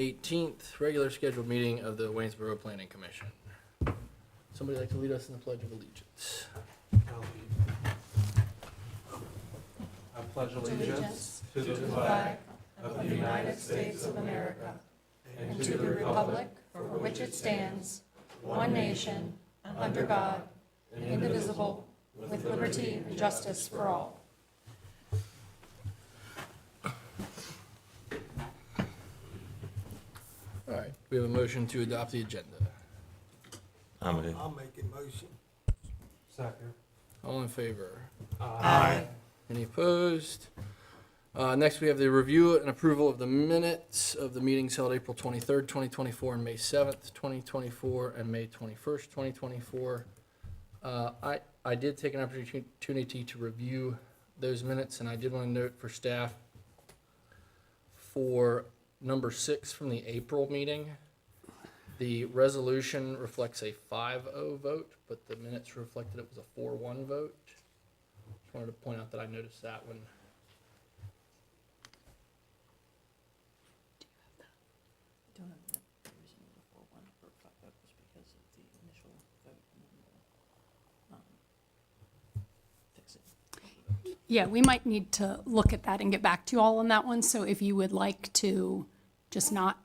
18th, regular scheduled meeting of the Waynesboro Planning Commission. Somebody like to lead us in the Pledge of Allegiance? I pledge allegiance to the flag of the United States of America and to the republic for which it stands, one nation, under God, indivisible, with liberty and justice for all. All right, we have a motion to adopt the agenda. I'll make a motion. Second. All in favor? Aye. Any opposed? Next, we have the review and approval of the minutes of the meetings held April 23rd, 2024, and May 7th, 2024, and May 21st, 2024. I did take an opportunity to review those minutes, and I did want to note for staff for number 6 from the April meeting, the resolution reflects a 5-0 vote, but the minutes reflected it was a 4-1 vote. Just wanted to point out that I noticed that one. Don't have that reason before one for 5 vote was because of the initial vote and then the fix it. Yeah, we might need to look at that and get back to you all on that one. So if you would like to just not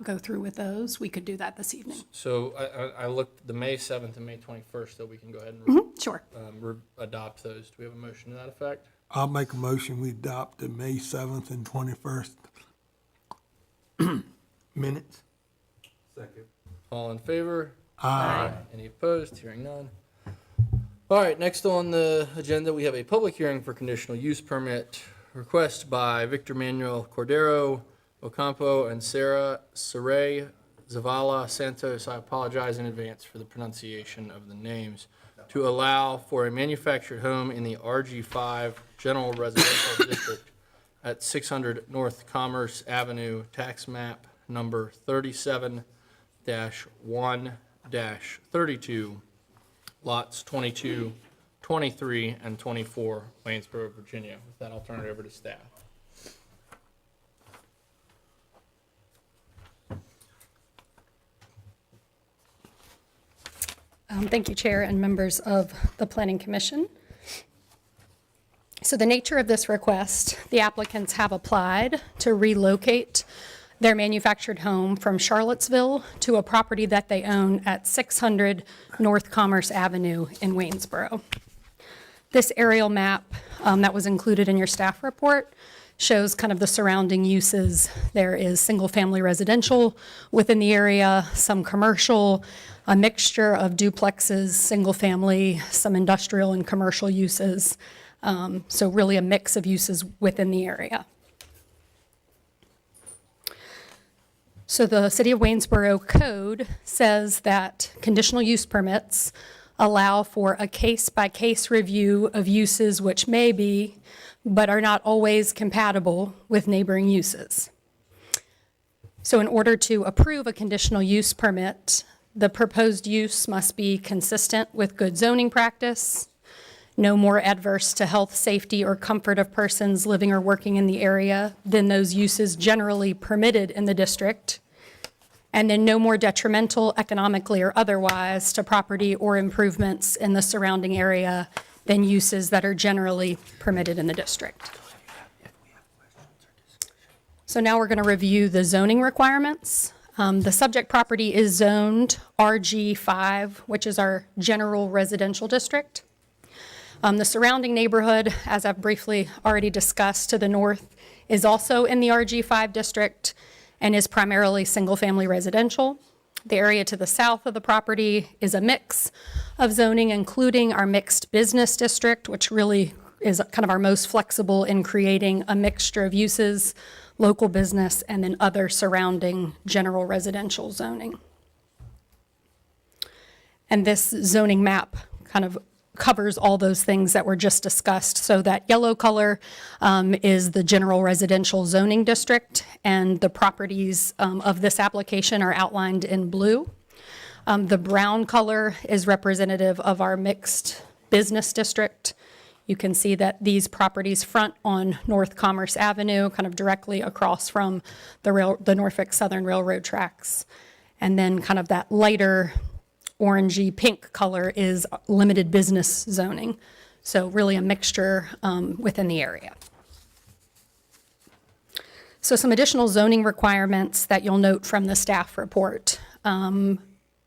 go through with those, we could do that this evening. So I looked the May 7th and May 21st, so we can go ahead and Sure. adopt those. Do we have a motion to that effect? I'll make a motion, we adopt the May 7th and 21st minutes. Second. All in favor? Aye. Any opposed? Hearing none. All right, next on the agenda, we have a public hearing for conditional use permit request by Victor Manuel Cordero Ocampo and Sarah Saray Zavala Santos. I apologize in advance for the pronunciation of the names. To allow for a manufactured home in the RG5 General Residential District at 600 North Commerce Avenue, tax map number 37-1-32, lots 22, 23, and 24, Waynesboro, Virginia. With that, I'll turn it over to staff. Thank you, Chair and members of the Planning Commission. So the nature of this request, the applicants have applied to relocate their manufactured home from Charlottesville to a property that they own at 600 North Commerce Avenue in Waynesboro. This aerial map that was included in your staff report shows kind of the surrounding uses. There is single-family residential within the area, some commercial, a mixture of duplexes, single-family, some industrial and commercial uses. So really a mix of uses within the area. So the City of Waynesboro Code says that conditional use permits allow for a case-by-case review of uses which may be, but are not always compatible with neighboring uses. So in order to approve a conditional use permit, the proposed use must be consistent with good zoning practice, no more adverse to health, safety, or comfort of persons living or working in the area than those uses generally permitted in the district, and then no more detrimental economically or otherwise to property or improvements in the surrounding area than uses that are generally permitted in the district. So now we're going to review the zoning requirements. The subject property is zoned RG5, which is our general residential district. The surrounding neighborhood, as I've briefly already discussed, to the north is also in the RG5 district and is primarily single-family residential. The area to the south of the property is a mix of zoning, including our mixed business district, which really is kind of our most flexible in creating a mixture of uses, local business, and then other surrounding general residential zoning. And this zoning map kind of covers all those things that were just discussed. So that yellow color is the general residential zoning district, and the properties of this application are outlined in blue. The brown color is representative of our mixed business district. You can see that these properties front on North Commerce Avenue, kind of directly across from the Norfolk Southern Railroad tracks. And then kind of that lighter orangey pink color is limited business zoning. So really a mixture within the area. So some additional zoning requirements that you'll note from the staff report.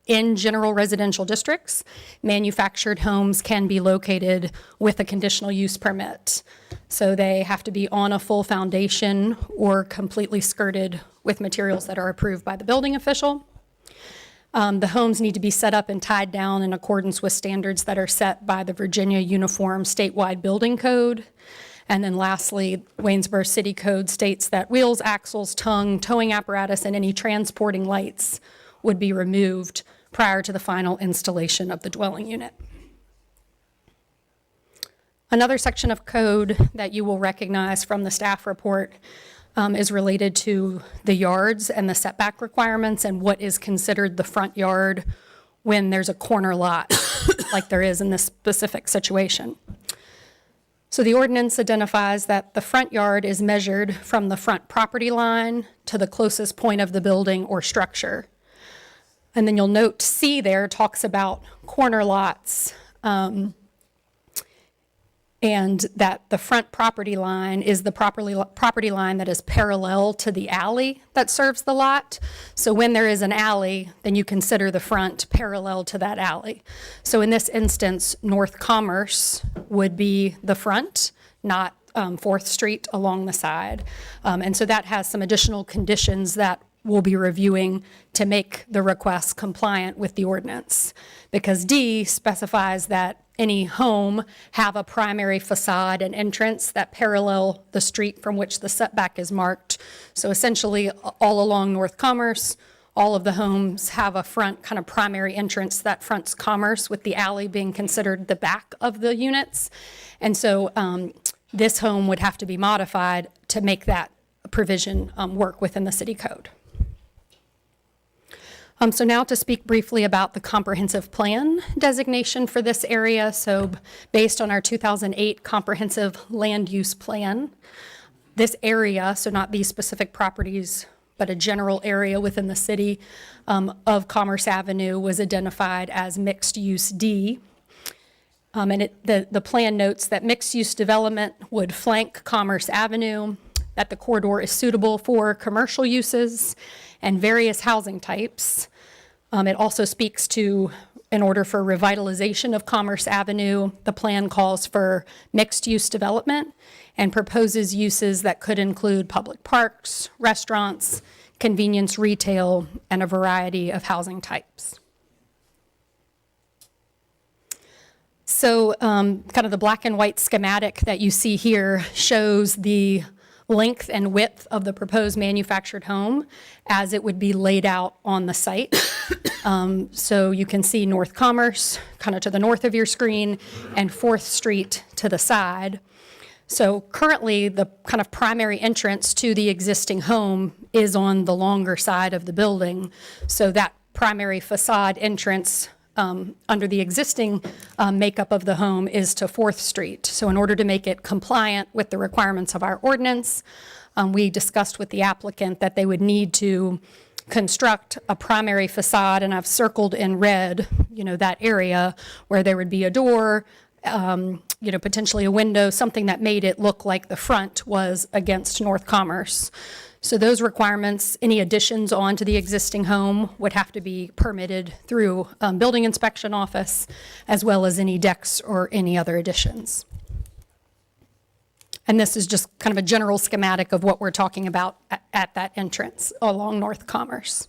In general residential districts, manufactured homes can be located with a conditional use permit. So they have to be on a full foundation or completely skirted with materials that are approved by the building official. The homes need to be set up and tied down in accordance with standards that are set by the Virginia Uniform Statewide Building Code. And then lastly, Waynesboro City Code states that wheels, axles, tongue, towing apparatus, and any transporting lights would be removed prior to the final installation of the dwelling unit. Another section of code that you will recognize from the staff report is related to the yards and the setback requirements and what is considered the front yard when there's a corner lot like there is in this specific situation. So the ordinance identifies that the front yard is measured from the front property line to the closest point of the building or structure. And then you'll note C there talks about corner lots, and that the front property line is the property line that is parallel to the alley that serves the lot. So when there is an alley, then you consider the front parallel to that alley. So in this instance, North Commerce would be the front, not 4th Street along the side. And so that has some additional conditions that we'll be reviewing to make the request compliant with the ordinance. Because D specifies that any home have a primary facade and entrance that parallel the street from which the setback is marked. So essentially, all along North Commerce, all of the homes have a front kind of primary entrance that fronts Commerce, with the alley being considered the back of the units. And so this home would have to be modified to make that provision work within the city code. So now to speak briefly about the comprehensive plan designation for this area. So based on our 2008 comprehensive land use plan, this area, so not these specific properties, but a general area within the city of Commerce Avenue, was identified as mixed use D. And the plan notes that mixed use development would flank Commerce Avenue, that the corridor is suitable for commercial uses and various housing types. It also speaks to, in order for revitalization of Commerce Avenue, the plan calls for mixed-use development and proposes uses that could include public parks, restaurants, convenience retail, and a variety of housing types. So kind of the black and white schematic that you see here shows the length and width of the proposed manufactured home as it would be laid out on the site. So you can see North Commerce kind of to the north of your screen and 4th Street to the side. So currently the kind of primary entrance to the existing home is on the longer side of the building. So that primary facade entrance under the existing makeup of the home is to 4th Street. So in order to make it compliant with the requirements of our ordinance, we discussed with the applicant that they would need to construct a primary facade, and I've circled in red, that area where there would be a door, potentially a window, something that made it look like the front was against North Commerce. So those requirements, any additions onto the existing home would have to be permitted through building inspection office, as well as any decks or any other additions. And this is just kind of a general schematic of what we're talking about at that entrance along North Commerce.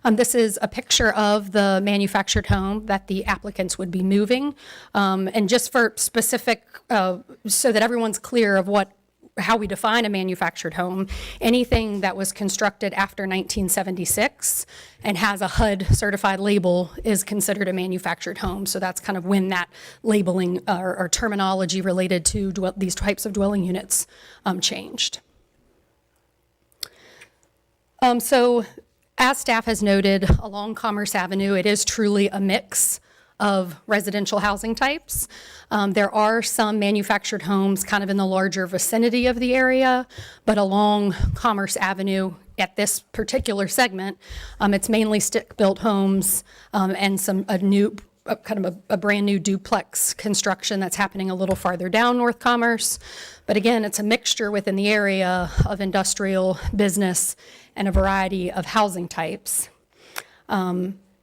This is a picture of the manufactured home that the applicants would be moving. And just for specific, so that everyone's clear of how we define a manufactured home, anything that was constructed after 1976 and has a HUD certified label is considered a manufactured home. So that's kind of when that labeling or terminology related to these types of dwelling units changed. So as staff has noted, along Commerce Avenue, it is truly a mix of residential housing types. There are some manufactured homes kind of in the larger vicinity of the area, but along Commerce Avenue at this particular segment, it's mainly stick-built homes and a brand new duplex construction that's happening a little farther down North Commerce. But again, it's a mixture within the area of industrial, business, and a variety of housing types.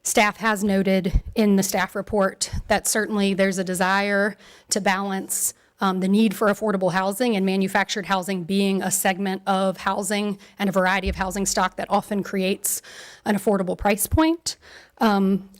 Staff has noted in the staff report that certainly there's a desire to balance the need for affordable housing and manufactured housing being a segment of housing and a variety of housing stock that often creates an affordable price point.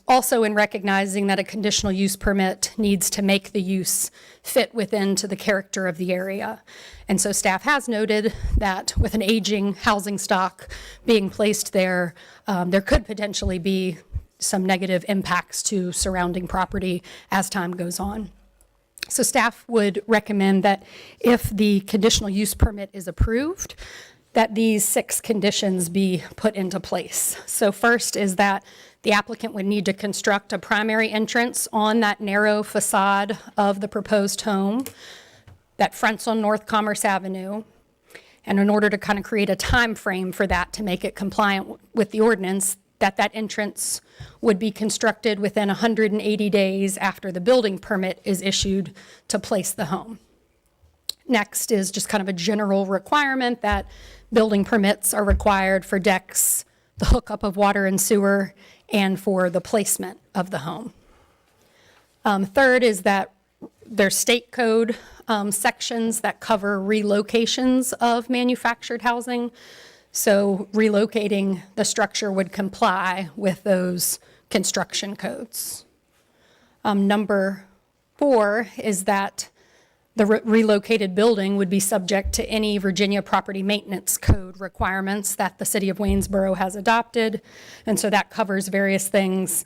Also in recognizing that a conditional use permit needs to make the use fit within to the character of the area. And so staff has noted that with an aging housing stock being placed there, there could potentially be some negative impacts to surrounding property as time goes on. So staff would recommend that if the conditional use permit is approved, that these 6 conditions be put into place. So first is that the applicant would need to construct a primary entrance on that narrow facade of the proposed home that fronts on North Commerce Avenue. And in order to kind of create a time frame for that to make it compliant with the ordinance, that entrance would be constructed within 180 days after the building permit is issued to place the home. Next is just kind of a general requirement that building permits are required for decks, the hookup of water and sewer, and for the placement of the home. Third is that there's state code sections that cover relocations of manufactured housing. So relocating the structure would comply with those construction codes. Number 4 is that the relocated building would be subject to any Virginia Property Maintenance Code requirements that the city of Waynesboro has adopted. And so that covers various things,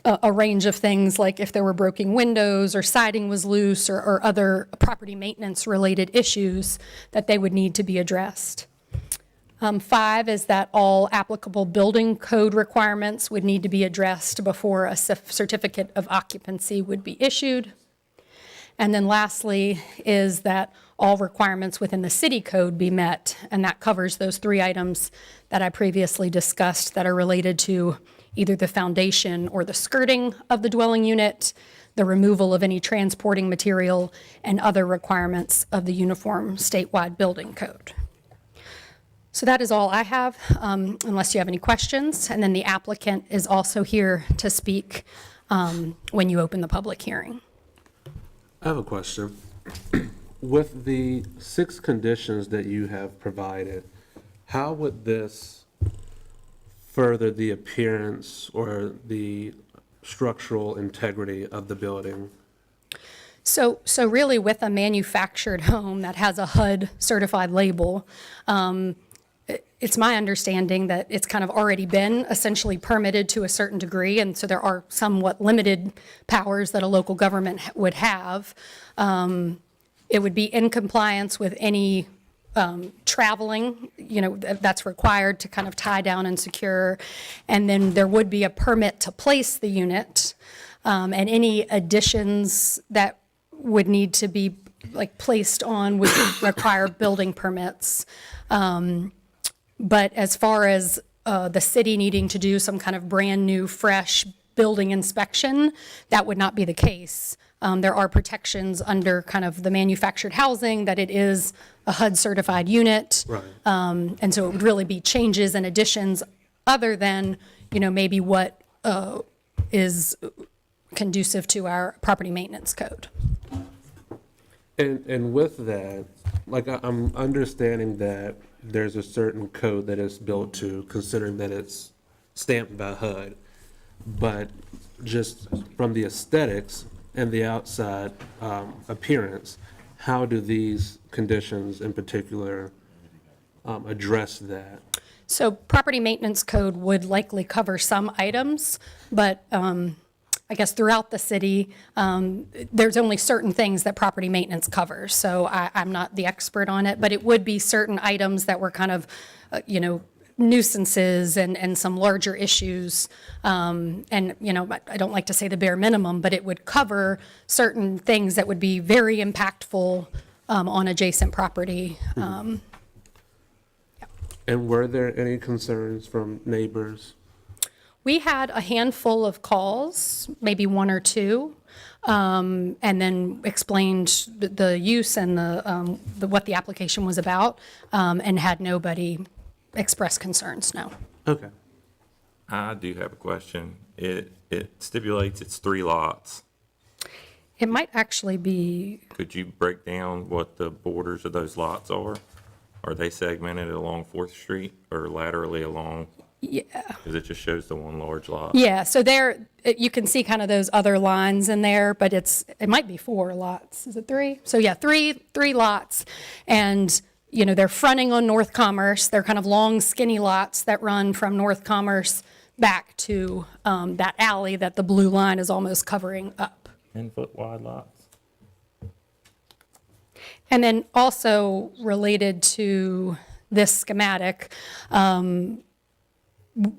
a range of things like if there were broken windows or siding was loose or other property maintenance related issues that they would need to be addressed. 5 is that all applicable building code requirements would need to be addressed before a certificate of occupancy would be issued. And then lastly is that all requirements within the city code be met, and that covers those 3 items that I previously discussed that are related to either the foundation or the skirting of the dwelling unit, the removal of any transporting material, and other requirements of the Uniform Statewide Building Code. So that is all I have, unless you have any questions. And then the applicant is also here to speak when you open the public hearing. I have a question. With the 6 conditions that you have provided, how would this further the appearance or the structural integrity of the building? So really with a manufactured home that has a HUD certified label, it's my understanding that it's kind of already been essentially permitted to a certain degree, and so there are somewhat limited powers that a local government would have. It would be in compliance with any traveling, that's required to kind of tie down and secure, and then there would be a permit to place the unit, and any additions that would need to be placed on would require building permits. But as far as the city needing to do some kind of brand new, fresh building inspection, that would not be the case. There are protections under kind of the manufactured housing that it is a HUD certified unit. Right. And so it would really be changes and additions other than, maybe what is conducive to our property maintenance code. And with that, I'm understanding that there's a certain code that is built to, considering that it's stamped by HUD. But just from the aesthetics and the outside appearance, how do these conditions in particular address that? So property maintenance code would likely cover some items, but I guess throughout the city, there's only certain things that property maintenance covers. So I'm not the expert on it, but it would be certain items that were kind of, nuisances and some larger issues. And, you know, I don't like to say the bare minimum, but it would cover certain things that would be very impactful on adjacent property. And were there any concerns from neighbors? We had a handful of calls, maybe one or two, and then explained the use and what the application was about, and had nobody express concerns, no. Okay. I do have a question. It stipulates it's 3 lots. It might actually be, Could you break down what the borders of those lots are? Are they segmented along 4th Street or laterally along? yeah. Because it just shows the one large lot. Yeah, so there, you can see kind of those other lines in there, but it might be 4 lots. Is it 3? So yeah, three lots. And, you know, they're fronting on North Commerce. They're kind of long, skinny lots that run from North Commerce back to that alley that the blue line is almost covering up. 10-foot wide lots? And then also related to this schematic,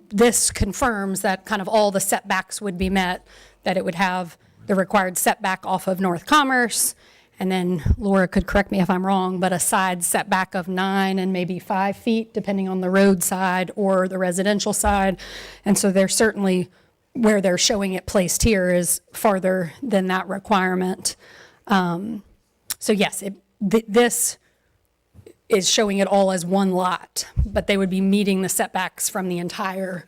this confirms that kind of all the setbacks would be met, that it would have the required setback off of North Commerce, and then Laura could correct me if I'm wrong, but a side setback of 9 and maybe 5 feet, depending on the road side or the residential side. And so they're certainly, where they're showing it placed here is farther than that requirement. So yes, this is showing it all as one lot, but they would be meeting the setbacks from the entire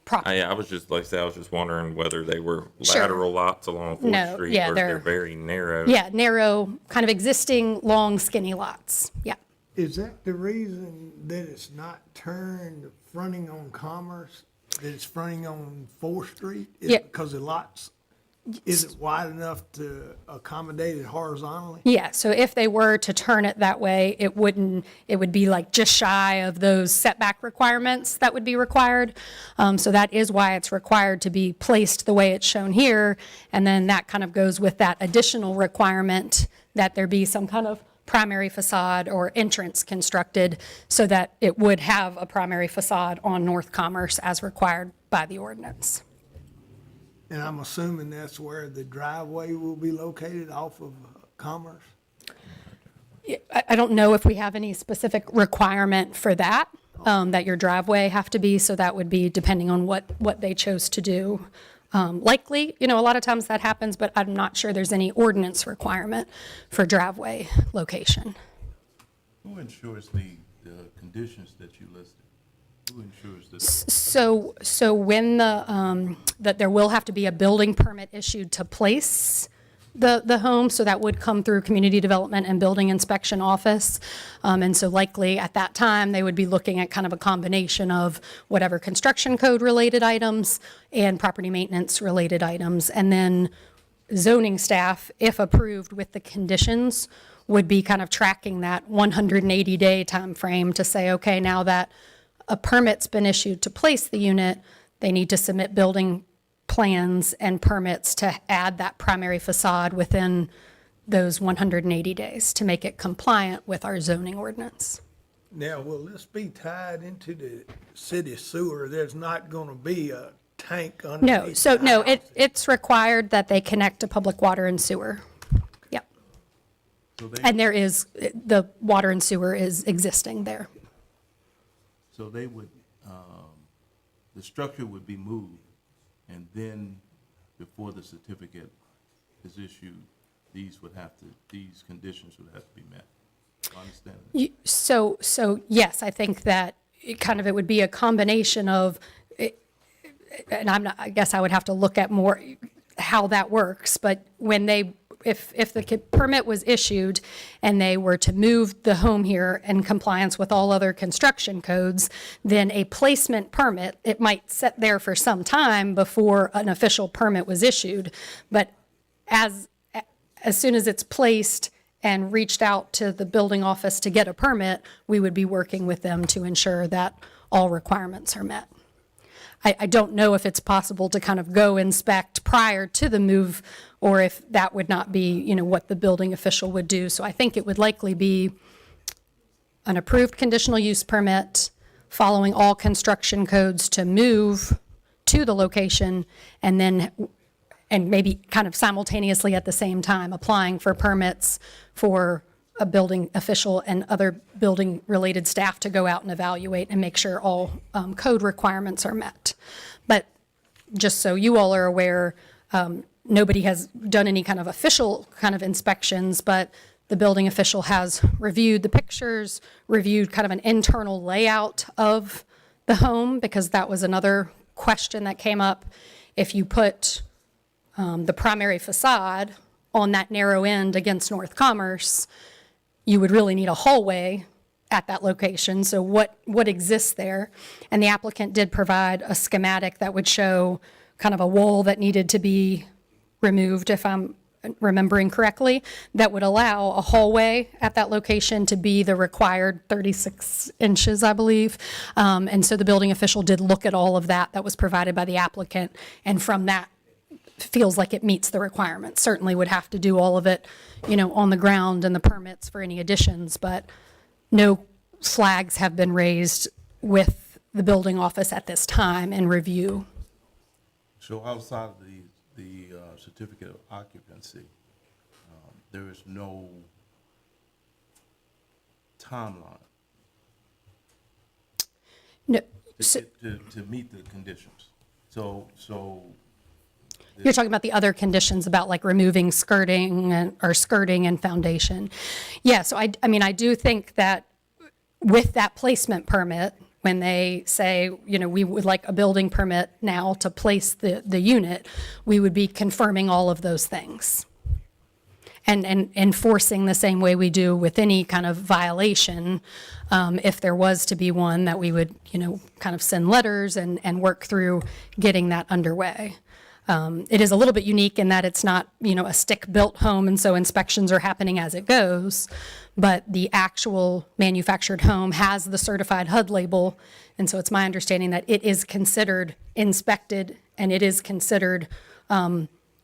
property. I was just, like I said, I was just wondering whether they were Sure. lateral lots along 4th No, Street yeah, or if they're- they're very narrow. Yeah, narrow, kind of existing, long, skinny lots. Yeah. Is that the reason that it's not turned fronting on Commerce, that it's fronting on 4th Street? Is Yeah. it because the lots, is it wide enough to accommodate it horizontally? Yeah, so if they were to turn it that way, it would be like just shy of those setback requirements that would be required. So that is why it's required to be placed the way it's shown here. And then that kind of goes with that additional requirement that there be some kind of primary facade or entrance constructed so that it would have a primary facade on North Commerce as required by the ordinance. And I'm assuming that's where the driveway will be located off of Commerce? I don't know if we have any specific requirement for that, that your driveway have to be, so that would be depending on what they chose to do. Likely, you know, a lot of times that happens, but I'm not sure there's any ordinance requirement for driveway location. Who ensures the conditions that you listed? Who ensures this? So when that there will have to be a building permit issued to place the home, so that would come through Community Development and Building Inspection Office. And so likely at that time, they would be looking at kind of a combination of whatever construction code related items and property maintenance related items. And then zoning staff, if approved with the conditions, would be kind of tracking that 180-day timeframe to say, okay, now that a permit's been issued to place the unit, they need to submit building plans and permits to add that primary facade within those 180 days to make it compliant with our zoning ordinance. Now, will this be tied into the city sewer? There's not gonna be a tank underneath? No, it's required that they connect to public water and sewer. Yep. So they, And there is, the water and sewer is existing there. so they would, the structure would be moved, and then before the certificate is issued, these conditions would have to be met. I understand that. So yes, I think that it would be a combination of, and I guess I would have to look at more how that works, but when if the permit was issued and they were to move the home here in compliance with all other construction codes, then a placement permit, it might sit there for some time before an official permit was issued. But as soon as it's placed and reached out to the building office to get a permit, we would be working with them to ensure that all requirements are met. I don't know if it's possible to kind of go inspect prior to the move, or if that would not be, you know, what the building official would do. So I think it would likely be an approved conditional use permit, following all construction codes to move to the location, and then, and maybe kind of simultaneously at the same time, applying for permits for a building official and other building-related staff to go out and evaluate and make sure all code requirements are met. But just so you all are aware, nobody has done any kind of official kind of inspections, but the building official has reviewed the pictures, reviewed kind of an internal layout of the home, because that was another question that came up. If you put the primary facade on that narrow end against North Commerce, you would really need a hallway at that location. So what exists there? And the applicant did provide a schematic that would show kind of a wall that needed to be removed, if I'm remembering correctly, that would allow a hallway at that location to be the required 36 inches, I believe. And so the building official did look at all of that was provided by the applicant, and from that, feels like it meets the requirements. Certainly would have to do all of it, on the ground and the permits for any additions, but no flags have been raised with the building office at this time in review. So outside of the certificate of occupancy, there is no timeline No, so to meet the conditions. So you're talking about the other conditions about like removing skirting and foundation. Yeah, so I mean, I do think that with that placement permit, when they say, we would like a building permit now to place the unit, we would be confirming all of those things. And enforcing the same way we do with any kind of violation, if there was to be one, that we would, kind of send letters and work through getting that underway. It is a little bit unique in that it's not, a stick-built home, and so inspections are happening as it goes, but the actual manufactured home has the certified HUD label, and so it's my understanding that it is considered inspected, and it is considered,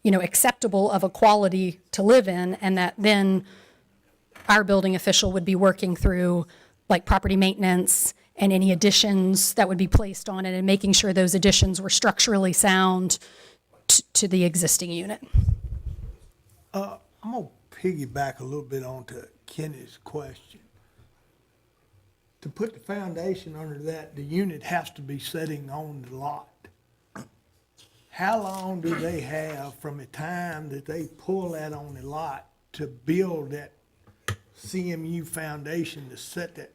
acceptable of a quality to live in, and that then our building official would be working through, like, property maintenance and any additions that would be placed on it, and making sure those additions were structurally sound to the existing unit. I'm gonna piggyback a little bit onto Kenny's question. To put the foundation under that, the unit has to be sitting on the lot. How long do they have from the time that they pull that on the lot to build that CMU foundation to set that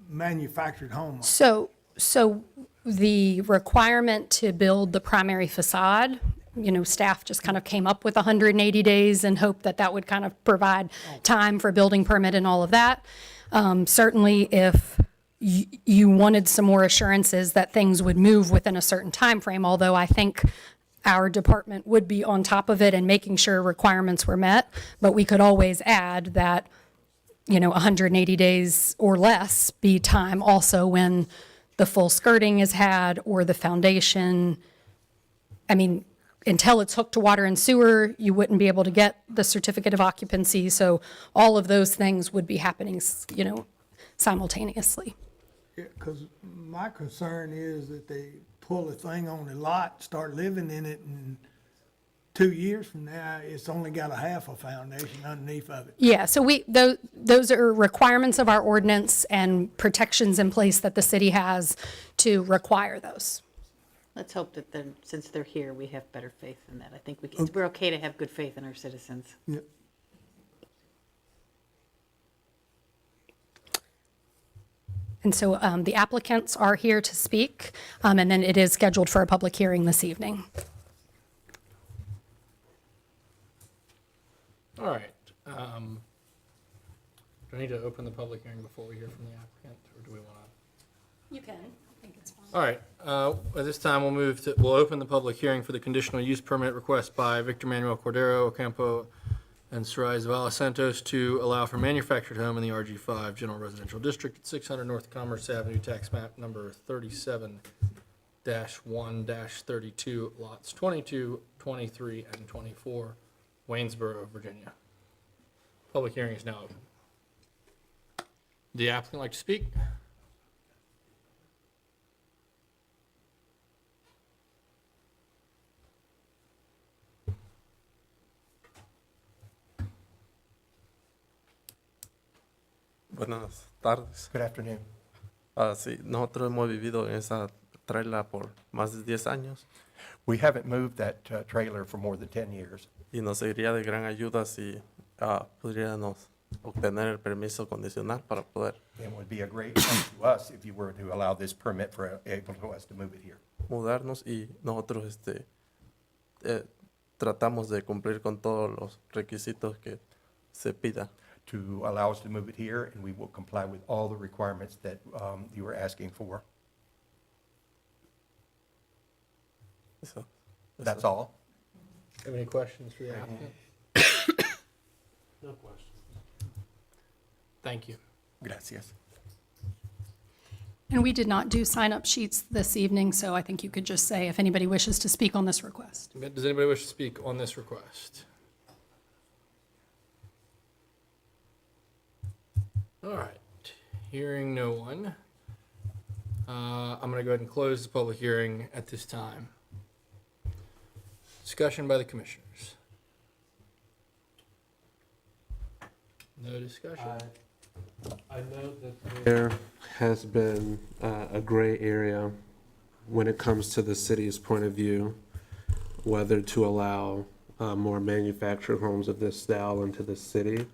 manufactured home on? So the requirement to build the primary facade, staff just kind of came up with 180 days and hoped that would kind of provide time for building permit and all of that. Certainly, if you wanted some more assurances that things would move within a certain time frame, although I think our department would be on top of it and making sure requirements were met, but we could always add that, 180 days or less be time also when the full skirting is had or the foundation. I mean, until it's hooked to water and sewer, you wouldn't be able to get the certificate of occupancy. So all of those things would be happening, simultaneously. Yeah, 'cause my concern is that they pull a thing on the lot, start living in it, and 2 years from now, it's only got a half a foundation underneath of it. Yeah, so those are requirements of our ordinance and protections in place that the city has to require those. Let's hope that then, since they're here, we have better faith in that. I think we're okay to have good faith in our citizens. Yep. And so the applicants are here to speak, and then it is scheduled for a public hearing this evening. All right. Do I need to open the public hearing before we hear from the applicant, or do we want to? You can, I think it's fine. All right, at this time, we'll open the public hearing for the conditional use permit request by Victor Manuel Cordero Ocampo and Sarai Zavala Santos to allow for manufactured home in the RG5 General Residential District at 600 North Commerce Avenue, tax map number 37-1-32, lots 22, 23, and 24, Waynesboro, Virginia. Public hearing is now open. The applicant like to speak? Buenas tardes. Good afternoon. Sí, nosotros hemos vivido en esa traila por más de 10 años We haven't moved that trailer for more than 10 years, y nos sería de gran ayuda si pudiéramos obtener el permiso condicional para poder and it would be a great help to us if you were to allow this permit for able to us to move it here. mudarnos y nosotros tratamos de cumplir con todos los requisitos que se pida. To allow us to move it here, and we will comply with all the requirements that you were asking for. Eso. That's all. Have any questions for the applicant? No question. Thank you. Gracias. And we did not do sign-up sheets this evening, so I think you could just say if anybody wishes to speak on this request. Does anybody wish to speak on this request? All right, hearing no one, I'm going to go ahead and close the public hearing at this time. Discussion by the commissioners. No discussion? I know that there has been a gray area when it comes to the city's point of view, whether to allow more manufactured homes of this style into the city.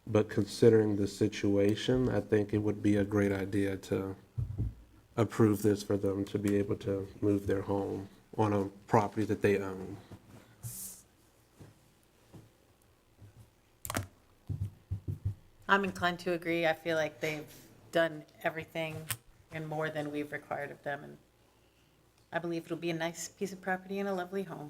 But considering the situation, I think it would be a great idea to approve this for them to be able to move their home on a property that they own. I'm inclined to agree. I feel like they've done everything and more than we've required of them. And I believe it'll be a nice piece of property and a lovely home.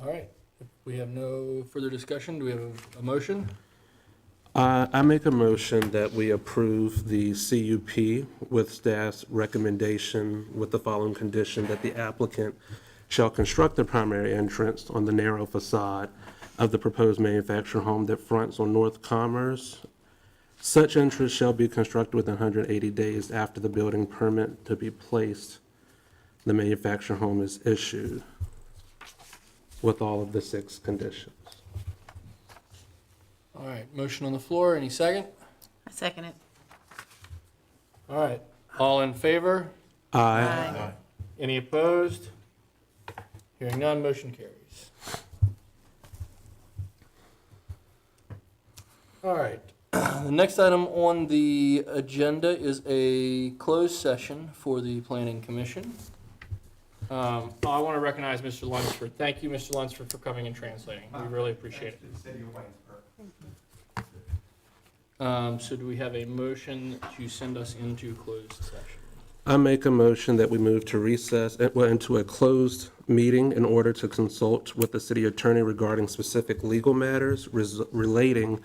All right, if we have no further discussion, do we have a motion? I make a motion that we approve the CUP with staff's recommendation with the following condition: that the applicant shall construct the primary entrance on the narrow facade of the proposed manufactured home that fronts on North Commerce. Such entrance shall be constructed within 180 days after the building permit to be placed. The manufactured home is issued with all of the 6 conditions. All right, motion on the floor, any second? I second it. All right, all in favor? Aye. Any opposed? Hearing none, motion carries. All right, the next item on the agenda is a closed session for the Planning Commission. I want to recognize Mr. Lunsford. Thank you, Mr. Lunsford, for coming and translating. We really appreciate it. So do we have a motion to send us into closed session? I make a motion that we move to recess, into a closed meeting in order to consult with the city attorney regarding specific legal matters relating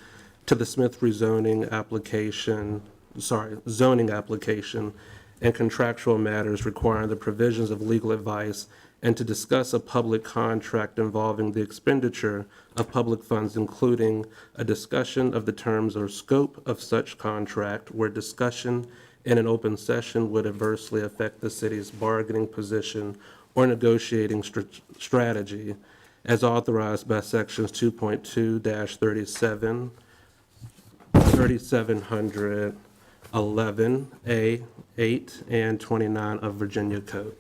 to the Smith zoning application and contractual matters requiring the provisions of legal advice, and to discuss a public contract involving the expenditure of public funds, including a discussion of the terms or scope of such contract, where discussion in an open session would adversely affect the city's bargaining position or negotiating strategy, as authorized by sections 2.2-37, 3711A, 8, and 29 of Virginia Code.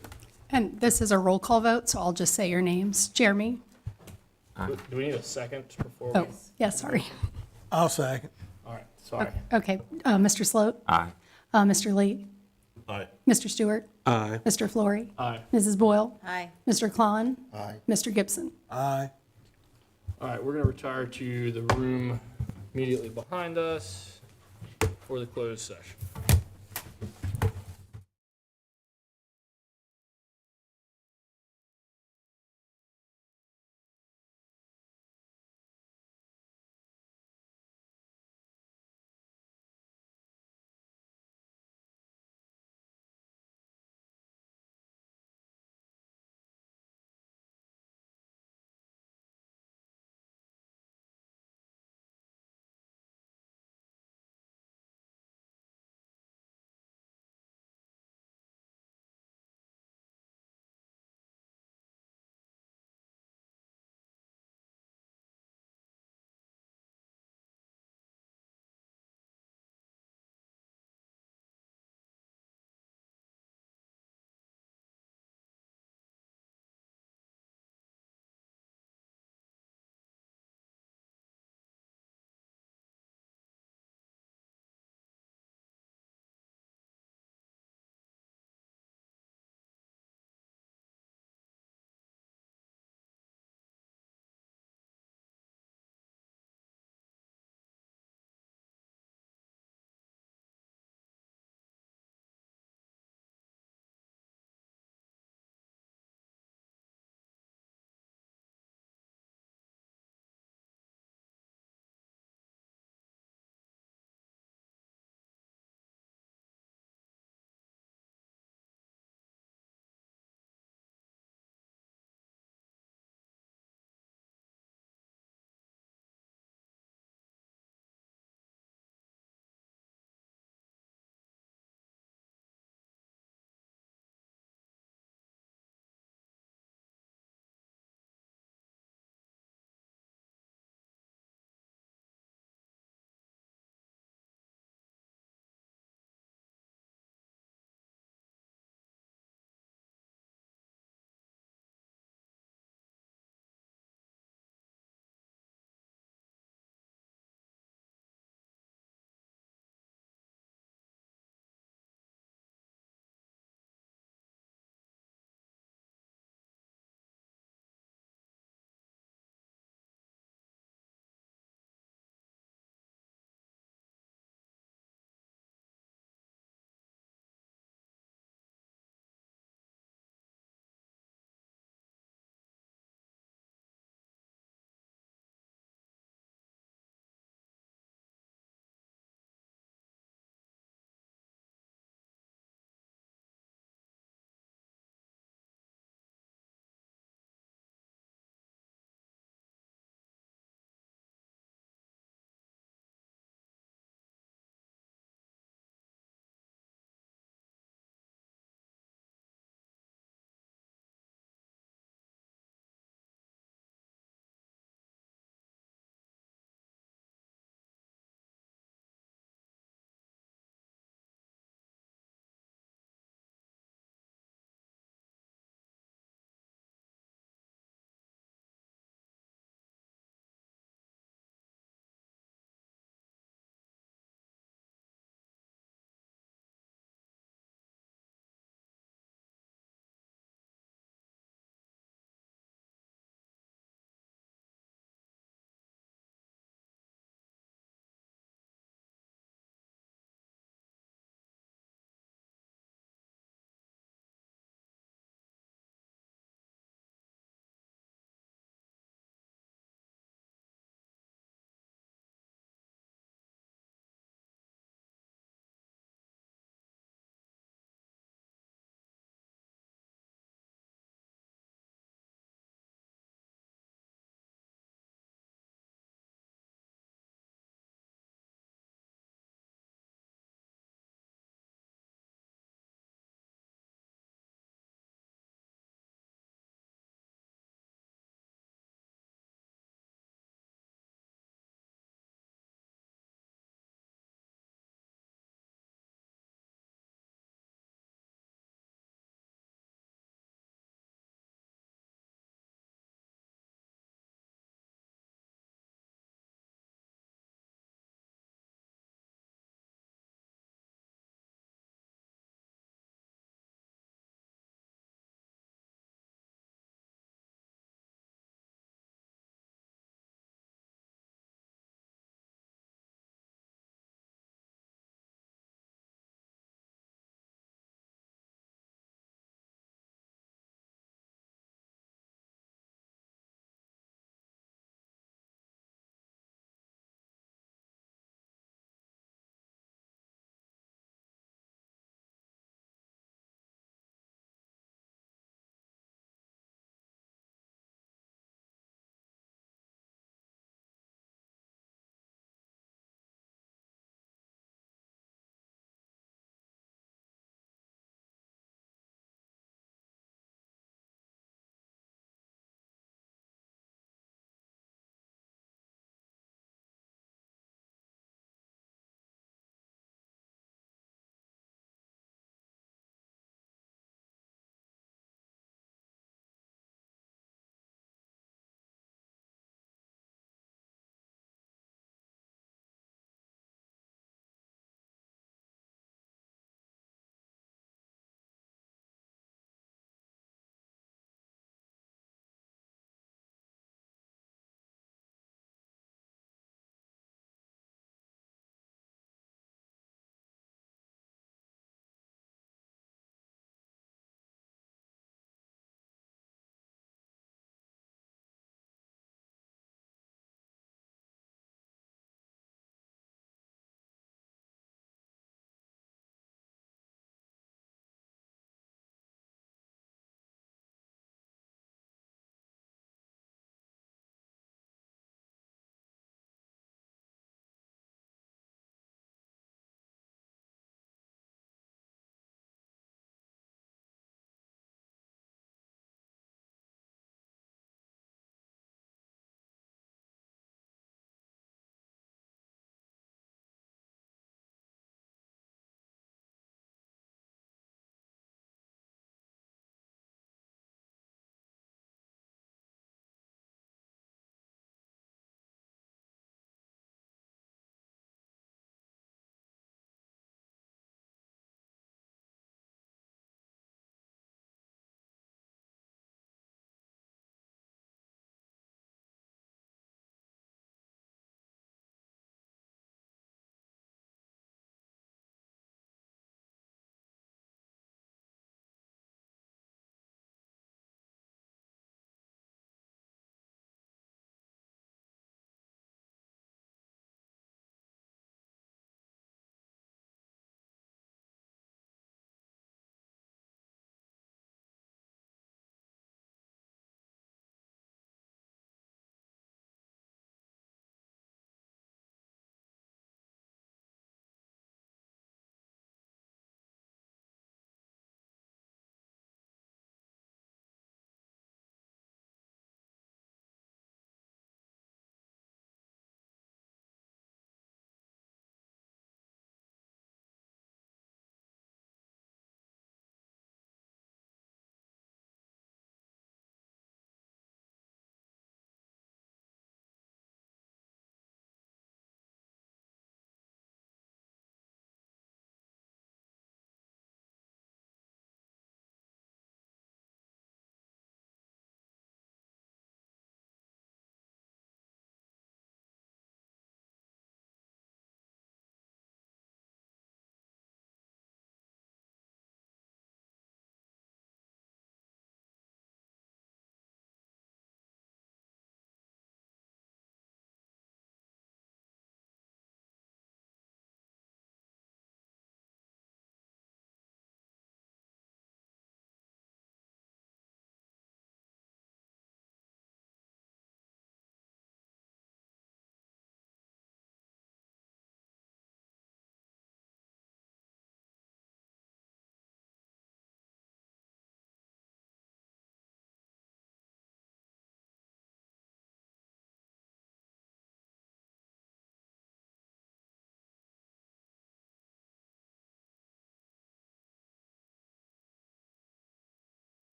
And this is a roll call vote, so I'll just say your names. Jeremy? Do we need a second before we? Oh, yeah, sorry. I'll second. All right, sorry. Okay, Mr. Sloat? Aye. Mr. Lee? Aye. Mr. Stewart? Aye. Mr. Flory? Aye. Mrs. Boyle? Aye. Mr. Klon? Aye. Mr. Gibson? Aye. All right, we're going to retire to the room immediately behind us for the closed session.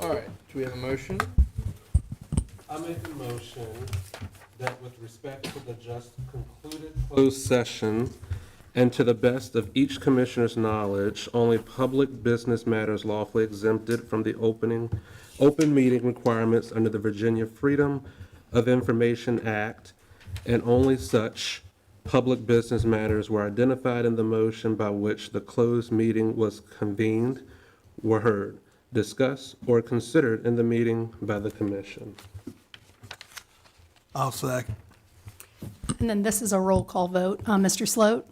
All right, do we have a motion? I make a motion that with respect to the just concluded closed session, and to the best of each commissioner's knowledge, only public business matters lawfully exempted from the open meeting requirements under the Virginia Freedom of Information Act, and only such public business matters were identified in the motion by which the closed meeting was convened, were heard, discussed, or considered in the meeting by the commission. I'll second. And then this is a roll call vote. Mr. Sloat?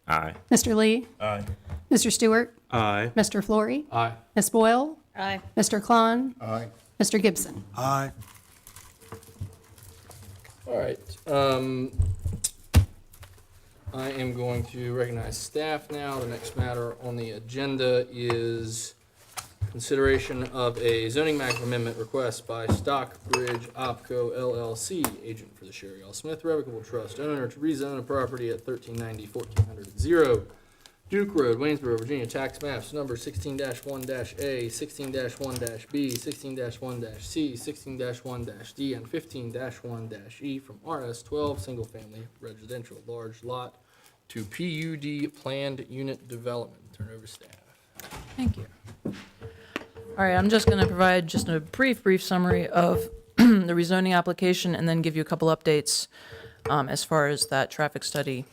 Aye. Mr. Lee? Aye. Mr. Stewart? Aye. Mr. Flory? Aye. Ms. Boyle? Aye. Mr. Klon? Aye. Mr. Gibson? Aye. All right. I am going to recognize staff now. The next matter on the agenda is consideration of a zoning map amendment request by Stockbridge Opco LLC, agent for the Sherry L. Smith Revocable Trust, owner to rezone a property at 1390 1400 Duke Road, Waynesboro, Virginia, tax maps number 16-1-A, 16-1-B, 16-1-C, 16-1-D, and 15-1-E from RS 12 Single Family Residential Large Lot to PUD Planned Unit Development. Turn over staff. Thank you. All right, I'm just going to provide just a brief summary of the rezoning application and then give you a couple updates as far as that traffic study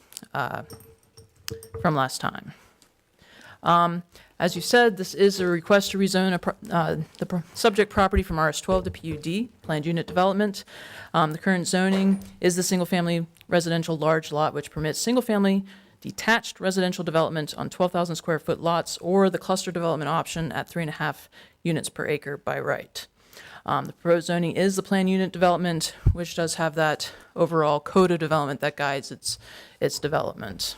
from last time. As you said, this is a request to rezone the subject property from RS12 to PUD, Planned Unit Development. The current zoning is the single-family residential large lot, which permits single-family detached residential development on 12,000 square foot lots or the cluster development option at 3.5 units per acre by right. The proposed zoning is the planned unit development, which does have that overall code of development that guides its development.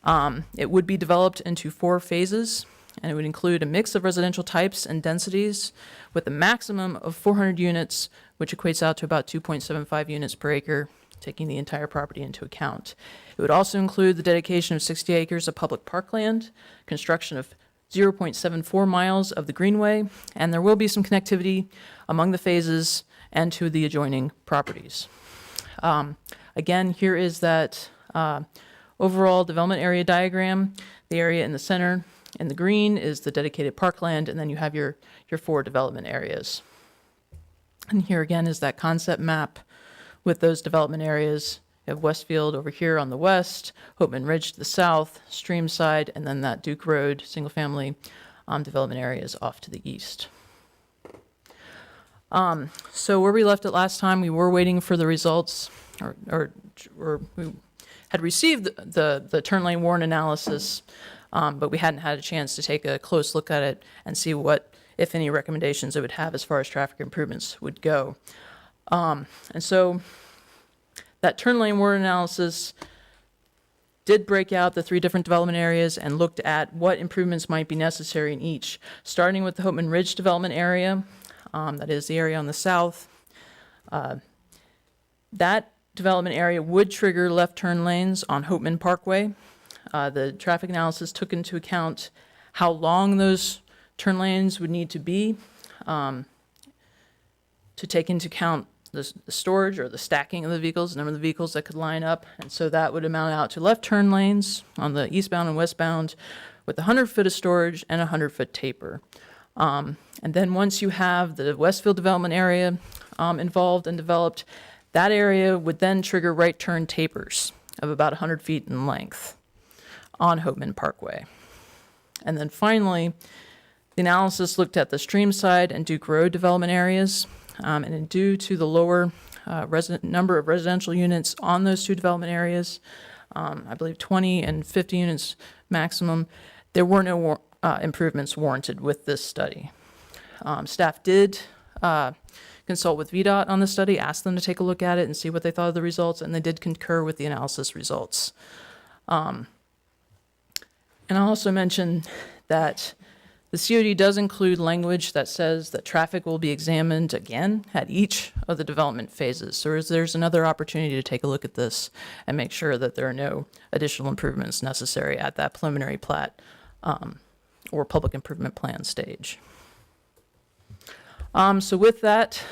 It would be developed into 4 phases, and it would include a mix of residential types and densities with a maximum of 400 units, which equates out to about 2.75 units per acre, taking the entire property into account. It would also include the dedication of 60 acres of public parkland, construction of 0.74 miles of the greenway, and there will be some connectivity among the phases and to the adjoining properties. Again, here is that overall development area diagram. The area in the center in the green is the dedicated parkland, and then you have your 4 development areas. And here again is that concept map with those development areas. You have Westfield over here on the west, Hopeman Ridge to the south, Streamside, and then that Duke Road single-family development areas off to the east. So where we left it last time, we were waiting for the results, or we had received the turn lane warrant analysis, but we hadn't had a chance to take a close look at it and see what, if any, recommendations it would have as far as traffic improvements would go. And so that turn lane warrant analysis did break out the 3 different development areas and looked at what improvements might be necessary in each, starting with the Hopeman Ridge development area. That is the area on the south. That development area would trigger left turn lanes on Hopeman Parkway. The traffic analysis took into account how long those turn lanes would need to be to take into account the storage or the stacking of the vehicles, the number of the vehicles that could line up. And so that would amount out to left turn lanes on the eastbound and westbound with 100 foot of storage and a 100 foot taper. And then once you have the Westfield development area involved and developed, that area would then trigger right turn tapers of about 100 feet in length on Hopeman Parkway. And then finally, the analysis looked at the Streamside and Duke Road development areas. And due to the lower number of residential units on those 2 development areas, I believe 20 and 50 units maximum, there were no improvements warranted with this study. Staff did consult with VDOT on the study, asked them to take a look at it and see what they thought of the results, and they did concur with the analysis results. And I'll also mention that the COD does include language that says that traffic will be examined again at each of the development phases. So there's another opportunity to take a look at this and make sure that there are no additional improvements necessary at that preliminary plat or public improvement plan stage. So with that,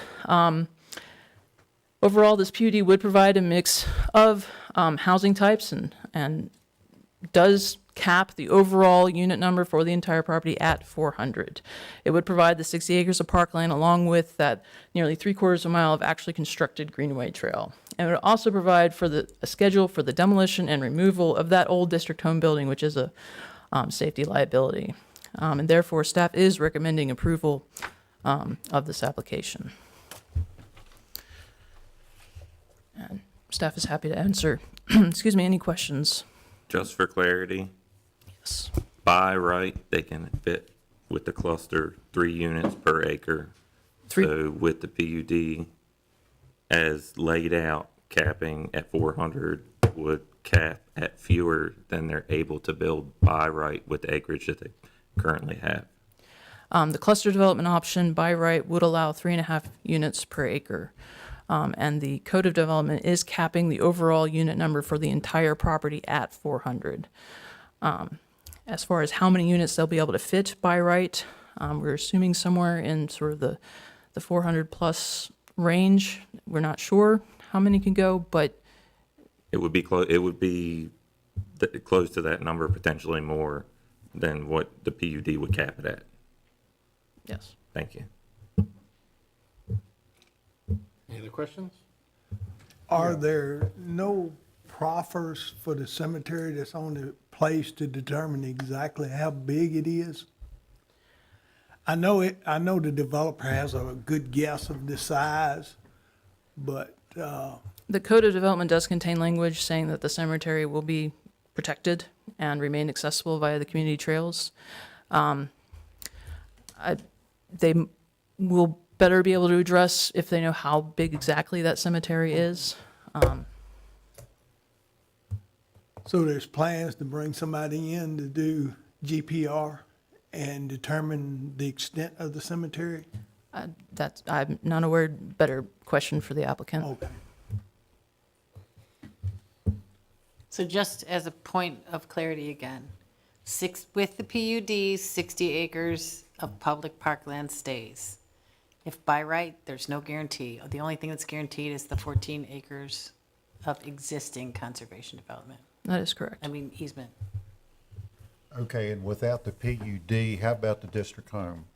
overall, this PUD would provide a mix of housing types and does cap the overall unit number for the entire property at 400. It would provide the 60 acres of parkland along with that nearly 3/4 of a mile of actually constructed greenway trail. And it would also provide for a schedule for the demolition and removal of that old district home building, which is a safety liability. And therefore, staff is recommending approval of this application. And staff is happy to answer, excuse me, any questions. Just for clarity, Yes. by right, they can fit with the cluster 3 units per acre. Three- So with the PUD as laid out, capping at 400 would cap at fewer than they're able to build by right with the acreage that they currently have. The cluster development option by right would allow 3.5 units per acre. And the code of development is capping the overall unit number for the entire property at 400. As far as how many units they'll be able to fit by right, we're assuming somewhere in sort of the 400 plus range. We're not sure how many can go, but It would be close to that number, potentially more than what the PUD would cap it at. yes. Thank you. Any other questions? Are there no proffers for the cemetery that's on the place to determine exactly how big it is? I know the developer has a good guess of the size, but, The code of development does contain language saying that the cemetery will be protected and remain accessible via the community trails. They will better be able to address if they know how big exactly that cemetery is. so there's plans to bring somebody in to do GPR and determine the extent of the cemetery? I'm not aware, better question for the applicant. Okay. So just as a point of clarity again, with the PUD, 60 acres of public parkland stays. If by right, there's no guarantee. The only thing that's guaranteed is the 14 acres of existing conservation development. That is correct. Easement. Okay, and without the PUD, how about the district home?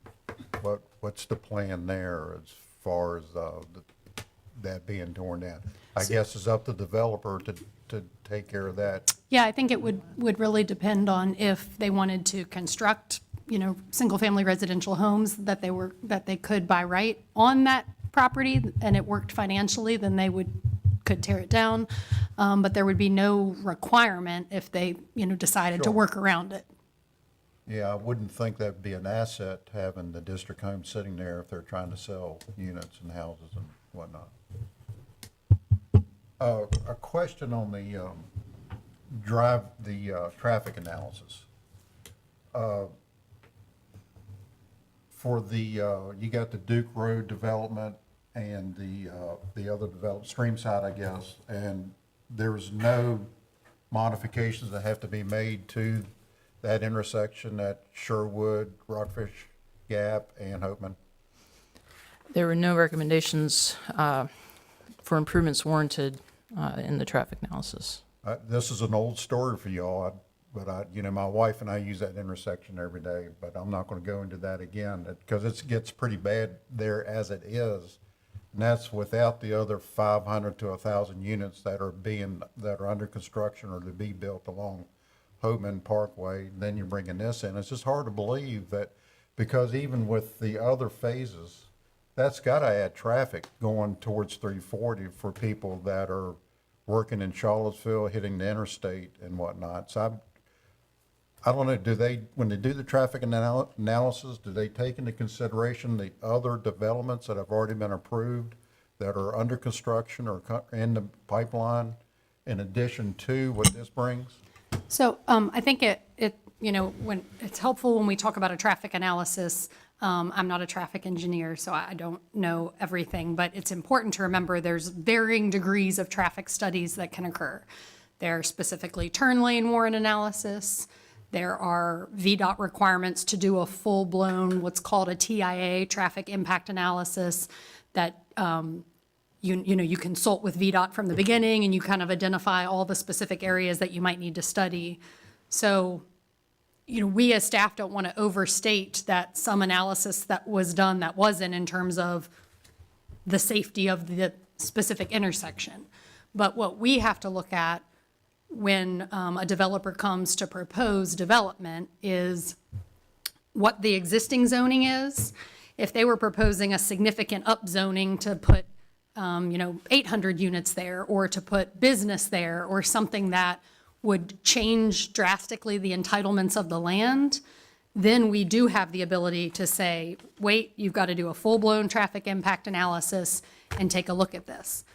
What's the plan there as far as that being torn down? I guess it's up to the developer to take care of that. Yeah, I think it would really depend on if they wanted to construct, single-family residential homes that they could by right on that property, and it worked financially, then they could tear it down. But there would be no requirement if they, decided to Sure. work around it. Yeah, I wouldn't think that'd be an asset, having the district home sitting there if they're trying to sell units and houses and whatnot. A question on the traffic analysis. For you got the Duke Road development and the other development, Streamside, I guess, and there's no modifications that have to be made to that intersection at Sherwood, Rockfish Gap, and Hopeman? There were no recommendations for improvements warranted in the traffic analysis. This is an old story for y'all, but my wife and I use that intersection every day, but I'm not going to go into that again because it gets pretty bad there as it is. And that's without the other 500 to 1,000 units that are under construction or to be built along Hopeman Parkway. Then you're bringing this in. It's just hard to believe that, because even with the other phases, that's got to add traffic going towards 340 for people that are working in Charlottesville, hitting the interstate and whatnot. So I don't know, when they do the traffic analysis, do they take into consideration the other developments that have already been approved that are under construction or in the pipeline in addition to what this brings? So I think when it's helpful when we talk about a traffic analysis. I'm not a traffic engineer, so I don't know everything, but it's important to remember there's varying degrees of traffic studies that can occur. There's specifically turn lane warrant analysis. There are VDOT requirements to do a full-blown, what's called a TIA, traffic impact analysis, that you consult with VDOT from the beginning, and you kind of identify all the specific areas that you might need to study. So, we as staff don't want to overstate that some analysis that was done that wasn't, in terms of the safety of the specific intersection. But what we have to look at when a developer comes to propose development is what the existing zoning is. If they were proposing a significant upzoning to put, 800 units there, or to put business there, or something that would change drastically the entitlements of the land, then we do have the ability to say, wait, you've got to do a full-blown traffic impact analysis and take a look at this.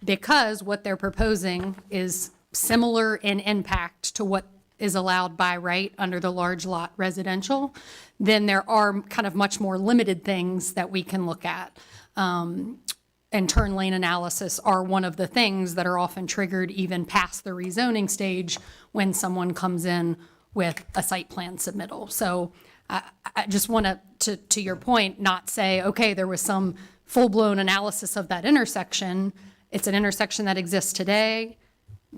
Because what they're proposing is similar in impact to what is allowed by right under the large lot residential, then there are kind of much more limited things that we can look at. And turn lane analysis are one of the things that are often triggered even past the rezoning stage when someone comes in with a site plan submittal. So I just want to your point, not say, okay, there was some full-blown analysis of that intersection. It's an intersection that exists today.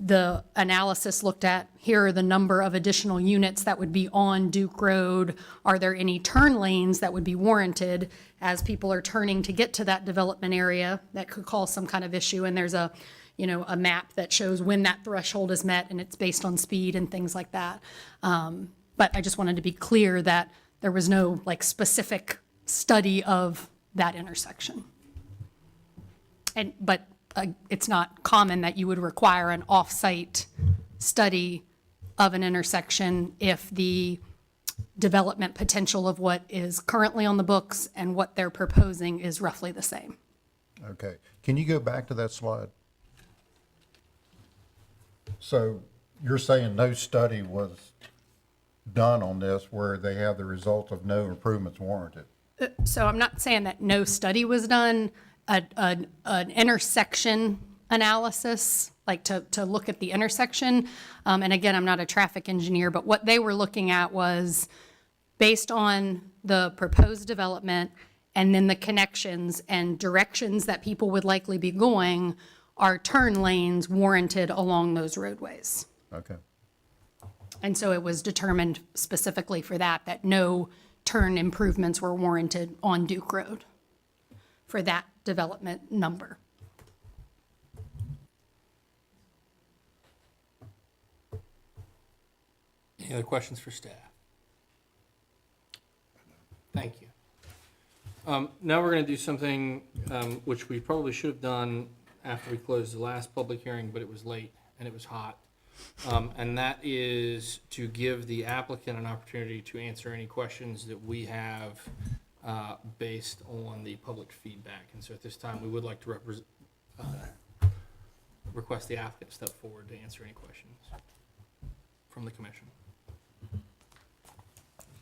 The analysis looked at, here are the number of additional units that would be on Duke Road. Are there any turn lanes that would be warranted as people are turning to get to that development area that could cause some kind of issue? And there's a map that shows when that threshold is met, and it's based on speed and things like that. But I just wanted to be clear that there was no specific study of that intersection. But it's not common that you would require an off-site study of an intersection if the development potential of what is currently on the books and what they're proposing is roughly the same. Okay. Can you go back to that slide? So you're saying no study was done on this where they have the result of no improvements warranted? So I'm not saying that no study was done. An intersection analysis, to look at the intersection. And again, I'm not a traffic engineer, but what they were looking at was based on the proposed development and then the connections and directions that people would likely be going, are turn lanes warranted along those roadways? Okay. And so it was determined specifically for that no turn improvements were warranted on Duke Road for that development number. Any other questions for staff? Thank you. Now we're going to do something which we probably should have done after we closed the last public hearing, but it was late and it was hot. And that is to give the applicant an opportunity to answer any questions that we have based on the public feedback. And so at this time, we would like to request the applicant step forward to answer any questions from the commission.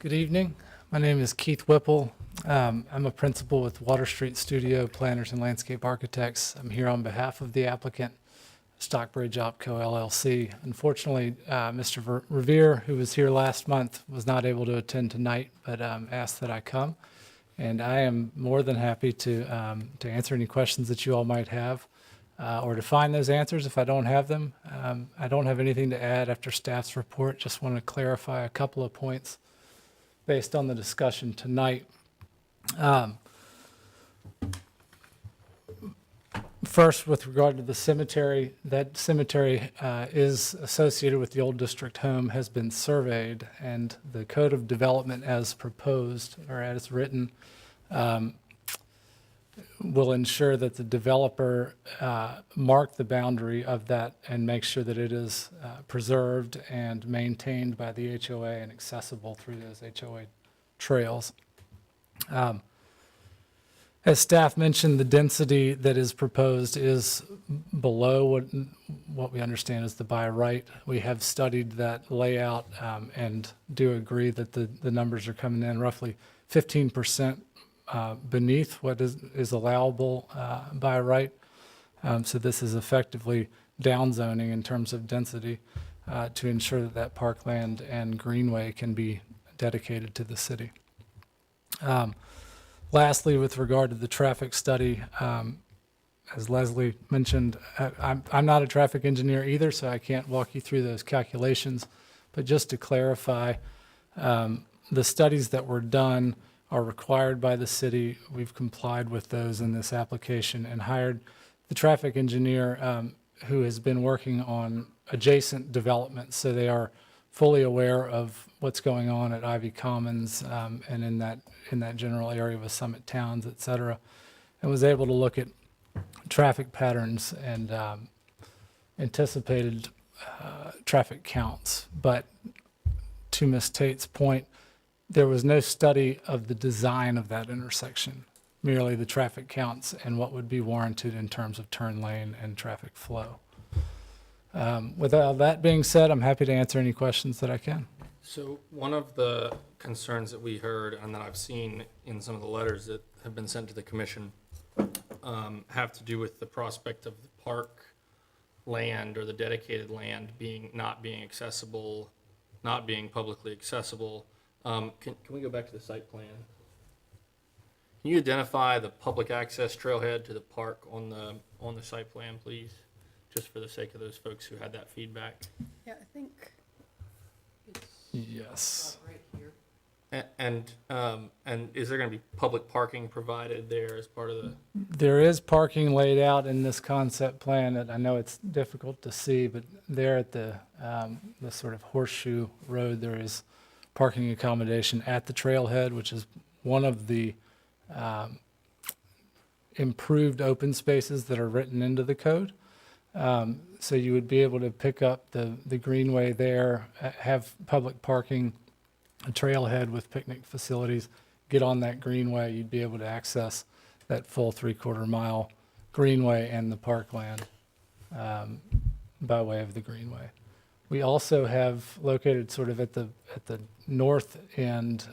Good evening. My name is Keith Whipple. I'm a principal with Water Street Studio Planners and Landscape Architects. I'm here on behalf of the applicant, Stockbridge Opco LLC. Unfortunately, Mr. Revere, who was here last month, was not able to attend tonight, but asked that I come. And I am more than happy to answer any questions that you all might have, or to find those answers if I don't have them. I don't have anything to add after staff's report. Just want to clarify a couple of points based on the discussion tonight. First, with regard to the cemetery, that cemetery is associated with the old district home, has been surveyed, and the code of development as proposed or as written will ensure that the developer mark the boundary of that and make sure that it is preserved and maintained by the HOA and accessible through those HOA trails. As staff mentioned, the density that is proposed is below what we understand is the by right. We have studied that layout and do agree that the numbers are coming in roughly 15% beneath what is allowable by right. So this is effectively downzoning in terms of density. to ensure that that parkland and greenway can be dedicated to the city. Lastly, with regard to the traffic study, as Leslie mentioned, I'm not a traffic engineer either, so I can't walk you through those calculations. But just to clarify, the studies that were done are required by the city. We've complied with those in this application and hired the traffic engineer who has been working on adjacent developments. So they are fully aware of what's going on at Ivy Commons and in that general area with Summit Towns, et cetera, and was able to look at traffic patterns and anticipated traffic counts. But to Ms. Tate's point, there was no study of the design of that intersection, merely the traffic counts and what would be warranted in terms of turn lane and traffic flow. With all that being said, I'm happy to answer any questions that I can. So one of the concerns that we heard and that I've seen in some of the letters that have been sent to the commission have to do with the prospect of the park land or the dedicated land not being accessible, not being publicly accessible. Can we go back to the site plan? Can you identify the public access trailhead to the park on the site plan, please? Just for the sake of those folks who had that feedback. Yeah, I think. Yes. And is there going to be public parking provided there as part of the? There is parking laid out in this concept plan that I know it's difficult to see, but there at the sort of horseshoe road, there is parking accommodation at the trailhead, which is one of the improved open spaces that are written into the code. So you would be able to pick up the greenway there, have public parking, a trailhead with picnic facilities, get on that greenway, you'd be able to access that full 3/4 mile greenway and the parkland by way of the greenway. We also have located sort of at the north end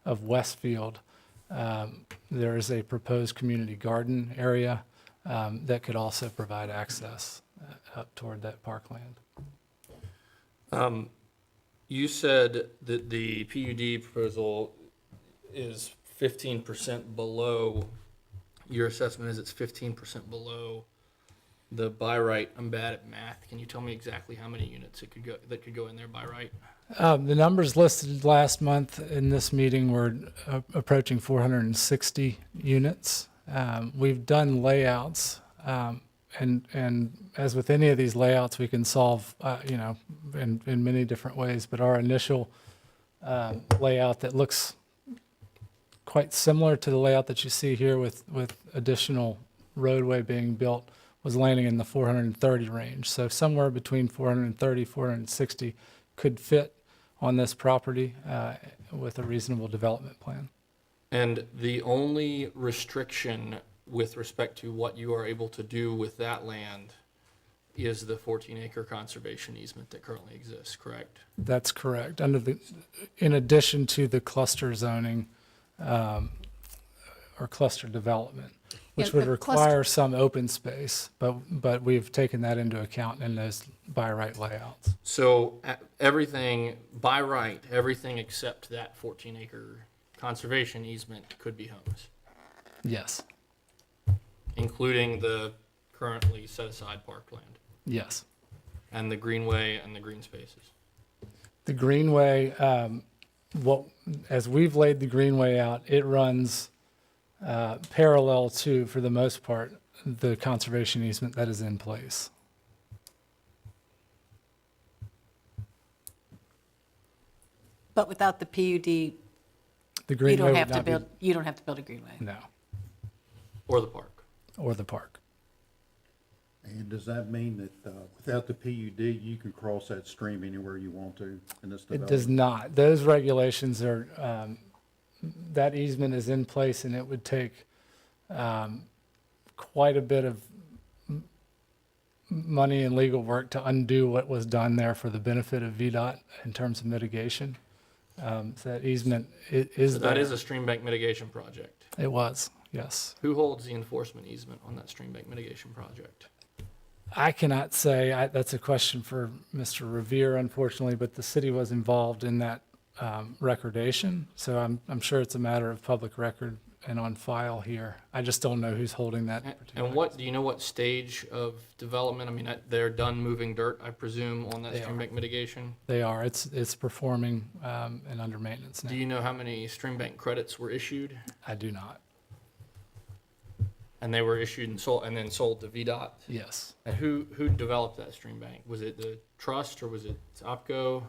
of Westfield, there is a proposed community garden area that could also provide access up toward that parkland. You said that the PUD proposal is 15% below, your assessment is it's 15% below the by right. I'm bad at math. Can you tell me exactly how many units that could go in there by right? The numbers listed last month in this meeting were approaching 460 units. We've done layouts, and as with any of these layouts, we can solve, in many different ways. But our initial layout that looks quite similar to the layout that you see here with additional roadway being built was landing in the 430 range. So somewhere between 430, 460 could fit on this property with a reasonable development plan. And the only restriction with respect to what you are able to do with that land is the 14-acre conservation easement that currently exists, correct? That's correct. In addition to the cluster zoning or cluster development, which Yeah, would the require some open space, but we've taken that into account in those by right layouts. So everything, by right, everything except that 14-acre conservation easement could be homes, Yes, including the currently set-aside parkland yes. and the greenway and the green spaces. The greenway, as we've laid the greenway out, it runs parallel to, for the most part, the conservation easement that is in place. But without the PUD, The you greenway don't would have to not be- build, you don't have to build a greenway. No, Or the park. or the park. And does that mean that without the PUD, you can cross that stream anywhere you want to in this It development? does not. Those regulations are, that easement is in place, and it would take quite a bit of money and legal work to undo what was done there for the benefit of VDOT in terms of mitigation. So that easement is So there. that is a stream bank mitigation project. It was, yes. Who holds the enforcement easement on that stream bank mitigation project? I cannot say, that's a question for Mr. Revere, unfortunately, but the city was involved in that recordation, so I'm sure it's a matter of public record and on file here. I just don't know who's holding that particular. And what, do you know what stage of development? I mean, they're done moving dirt, I presume, on that They stream are. bank mitigation? They are. It's performing and under maintenance now. Do you know how many stream bank credits were issued? I do not. And they were issued and then sold to VDOT? Yes. And who developed that stream bank? Was it the trust or was it OPCO?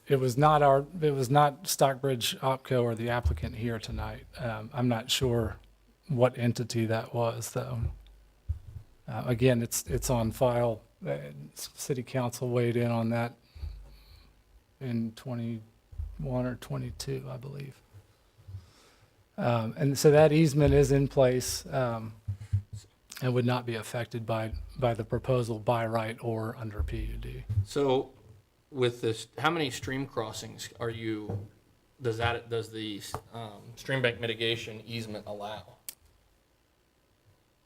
It was not Stockbridge Opco or the applicant here tonight. I'm not sure what entity that was, though. Again, it's on file. City council weighed in on that in 21 or 22, I believe. And so that easement is in place and would not be affected by the proposal by right or under PUD. So with this, how many stream crossings does the stream bank mitigation easement allow?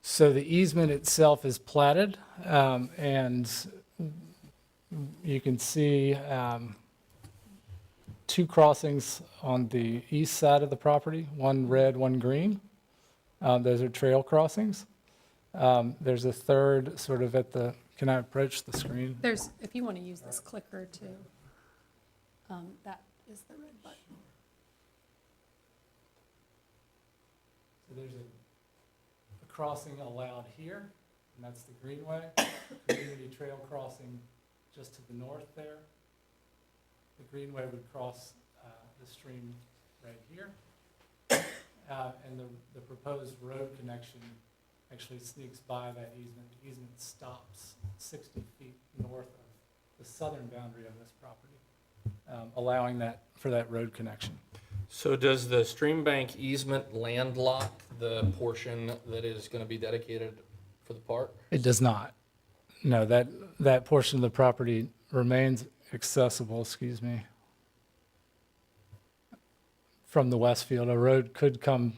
So the easement itself is platted, and you can see two crossings on the east side of the property, one red, one green. Those are trail crossings. There's a third sort of can I approach the screen? There's, if you want to use this clicker too, that is the red button. So there's a crossing allowed here, and that's the greenway. Community trail crossing just to the north there. The greenway would cross the stream right here. And the proposed road connection actually sneaks by that easement. The easement stops 60 feet north of the southern boundary of this property, allowing for that road connection. So does the stream bank easement landlock the portion that is going to be dedicated for the park? It does not. No, that portion of the property remains accessible, from the Westfield. A road could come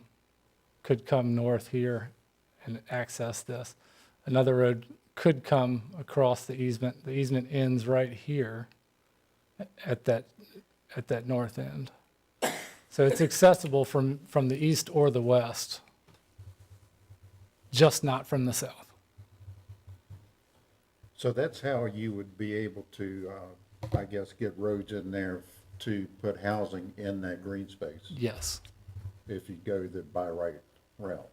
north here and access this. Another road could come across the easement. The easement ends right here at that north end. So it's accessible from the east or the west, just not from the south. So that's how you would be able to, I guess, get roads in there to put housing in that green space, Yes, if you go the by right route.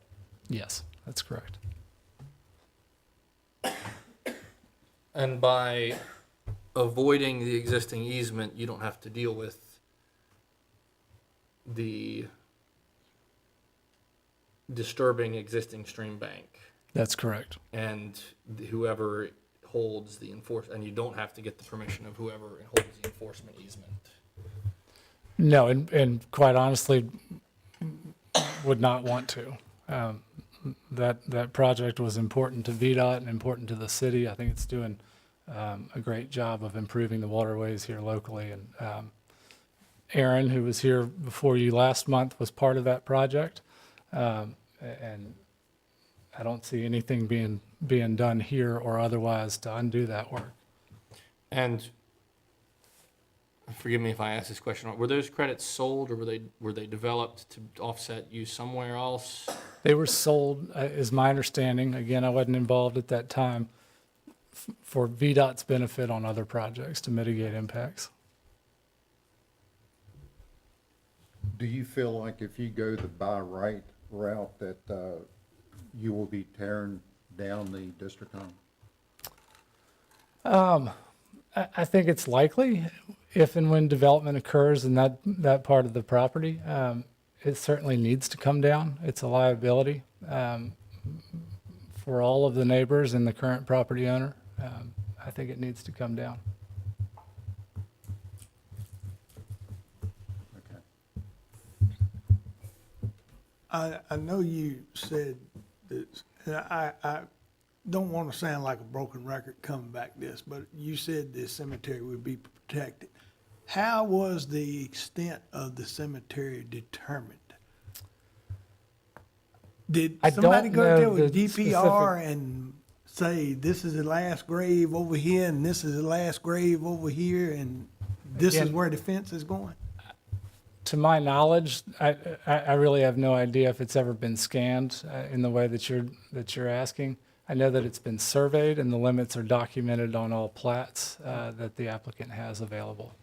yes, that's correct. And by avoiding the existing easement, you don't have to deal with the disturbing existing stream bank That's correct. and whoever holds the and you don't have to get the permission of whoever holds the enforcement easement. No, and quite honestly, would not want to. That project was important to VDOT and important to the city. I think it's doing a great job of improving the waterways here locally. And Aaron, who was here before you last month, was part of that project. And I don't see anything being done here or otherwise to undo that work. And forgive me if I ask this question, were those credits sold or were they developed to offset use somewhere else? They were sold, is my understanding, again, I wasn't involved at that time, for VDOT's benefit on other projects to mitigate impacts. Do you feel like if you go the by right route that you will be tearing down the district home? I think it's likely if and when development occurs in that part of the property. It certainly needs to come down. It's a liability for all of the neighbors and the current property owner. I think it needs to come down. Okay. I know you said this, and I don't want to sound like a broken record coming back this, but you said this cemetery would be protected. How was the extent of the cemetery determined? Did I somebody don't go there know with the DPR specific- and say, this is the last grave over here, and this is the last grave over here, and this is Again- where the fence is going? To my knowledge, I really have no idea if it's ever been scanned in the way that you're asking. I know that it's been surveyed and the limits are documented on all plats that the applicant has available.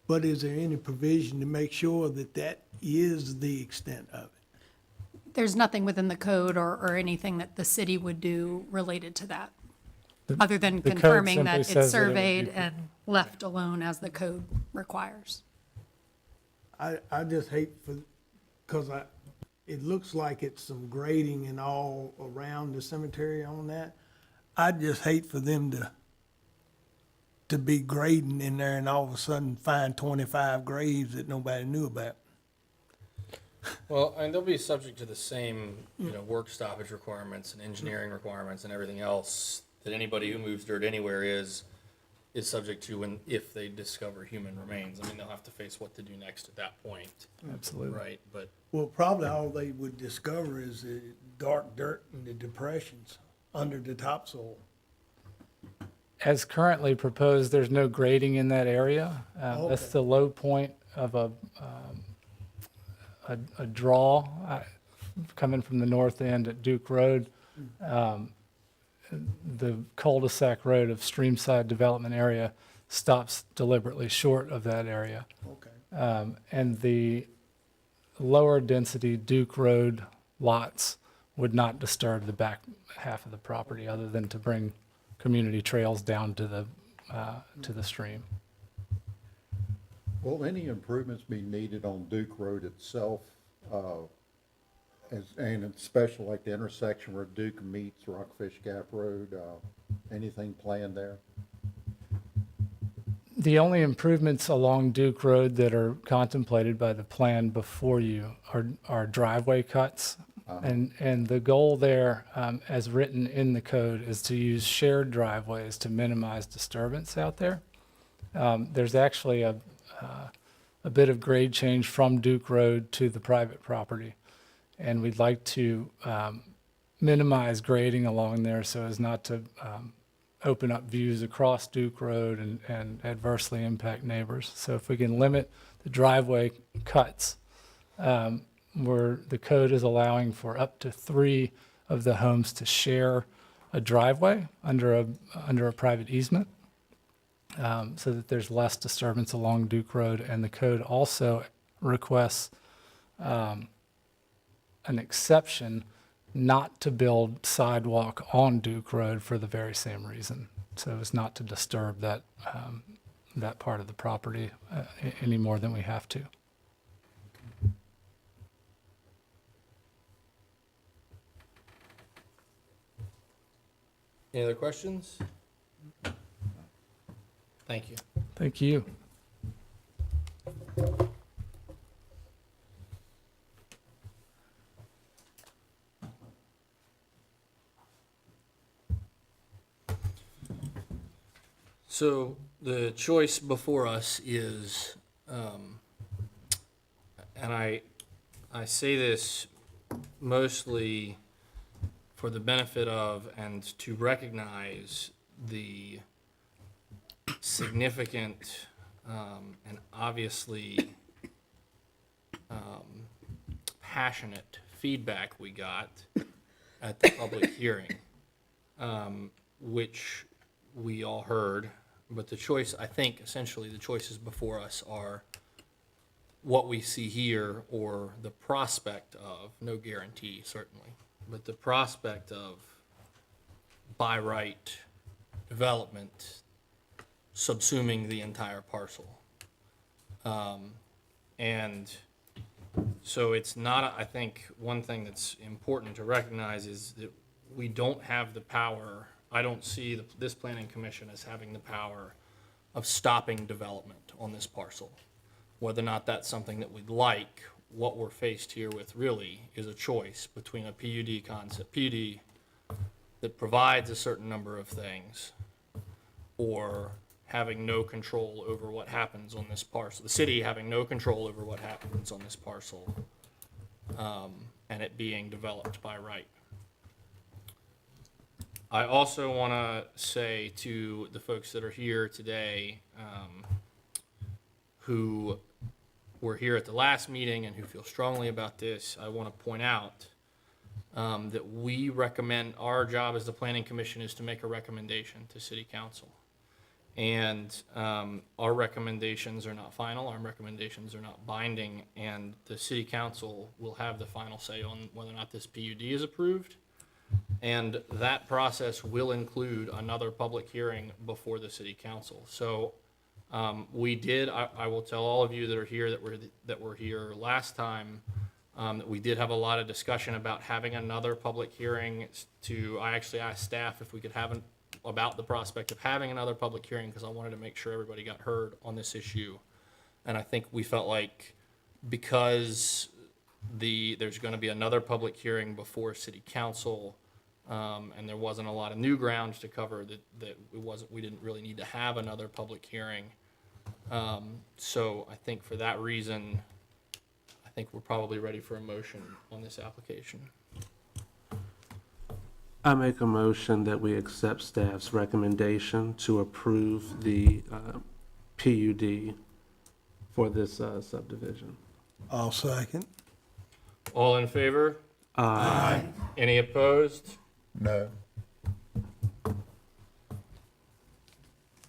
But is there any provision to make sure that that is the extent of it? There's nothing within the code or anything that the city would do related to that, other than the code confirming that simply it's says that it would be- surveyed and left alone as the code requires. I just hate for, because it looks like it's some grading and all around the cemetery on that. I'd just hate for them to be grading in there and all of a sudden find 25 graves that nobody knew about. Well, and they'll be subject to the same, work stoppage requirements and engineering requirements and everything else that anybody who moves dirt anywhere is subject to if they discover human remains. I mean, they'll have to face what to do next at that point. Absolutely. Right, but Well, probably all they would discover is the dark dirt and the depressions under the topsoil. As currently proposed, there's no grading in that area. That's Okay. the low point of a draw coming from the north end at Duke Road. The cul-de-sac road of Streamside Development Area stops deliberately short of that area. Okay. And the lower density Duke Road lots would not disturb the back half of the property other than to bring community trails down to the stream. Will any improvements be needed on Duke Road itself? And especially like the intersection where Duke meets Rockfish Gap Road, anything planned there? The only improvements along Duke Road that are contemplated by the plan before you are driveway cuts. And the goal there, as written in the code, is to use shared driveways to minimize disturbance out there. There's actually a bit of grade change from Duke Road to the private property. And we'd like to minimize grading along there so as not to open up views across Duke Road and adversely impact neighbors. So if we can limit the driveway cuts, where the code is allowing for up to 3 of the homes to share a driveway under a private easement, so that there's less disturbance along Duke Road. And the code also requests an exception not to build sidewalk on Duke Road for the very same reason. So as not to disturb that part of the property any more than we have to. any other questions? Thank you. Thank you. So the choice before us is, and I say this mostly for the benefit of and to recognize the significant and obviously passionate feedback we got at the public hearing, which we all heard. But the choice, I think, essentially the choices before us are what we see here or the prospect of, no guarantee certainly, but the prospect of by right development subsuming the entire parcel. And so it's not, I think, one thing that's important to recognize is that we don't have the power. I don't see this planning commission as having the power of stopping development on this parcel. Whether or not that's something that we'd like, what we're faced here with really is a choice between a PUD concept, PUD that provides a certain number of things, or having no control over what happens on this parcel, the city having no control over what happens on this parcel, and it being developed by right. I also want to say to the folks that are here today, who were here at the last meeting and who feel strongly about this, I want to point out that we recommend, our job as the planning commission is to make a recommendation to city council. And our recommendations are not final, our recommendations are not binding, and the city council will have the final say on whether or not this PUD is approved. And that process will include another public hearing before the city council. So we did, I will tell all of you that are here, that were here last time, that we did have a lot of discussion about having another public hearing I actually asked staff if we could have about the prospect of having another public hearing, because I wanted to make sure everybody got heard on this issue. And I think we felt like because there's going to be another public hearing before city council, and there wasn't a lot of new grounds to cover, we didn't really need to have another public hearing. So I think for that reason, I think we're probably ready for a motion on this application. I make a motion that we accept staff's recommendation to approve the PUD for this subdivision. I'll second. All in favor? Aye. Any opposed? No.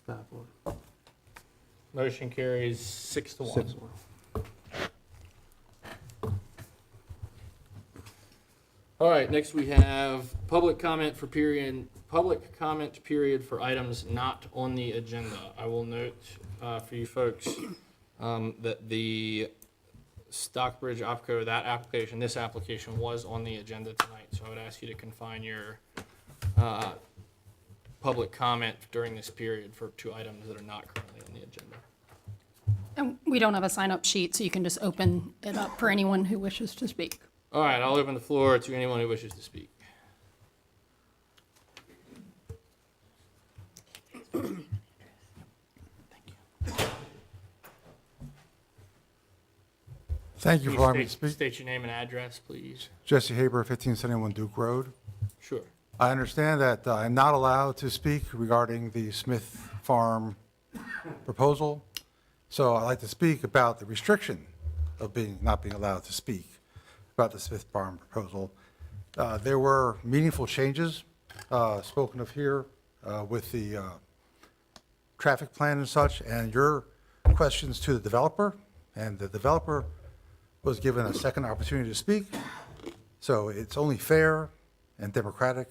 5-1. Motion carries 6-1. 6-1. All right, next we have public comment period for items not on the agenda. I will note for you folks that the Stockbridge OPCO, this application was on the agenda tonight, so I would ask you to confine your public comment during this period for 2 items that are not currently on the agenda. And we don't have a sign-up sheet, so you can just open it up for anyone who wishes to speak. All right, I'll open the floor to anyone who wishes to speak. Thank you for allowing me to Please speak. state your name and address, please. Jesse Haber, 1571 Duke Road. Sure. I understand that I'm not allowed to speak regarding the Smith Farm proposal, so I'd like to speak about the restriction of not being allowed to speak about the Smith Farm proposal. There were meaningful changes spoken of here with the traffic plan and such, and your questions to the developer, and the developer was given a second opportunity to speak. So it's only fair and democratic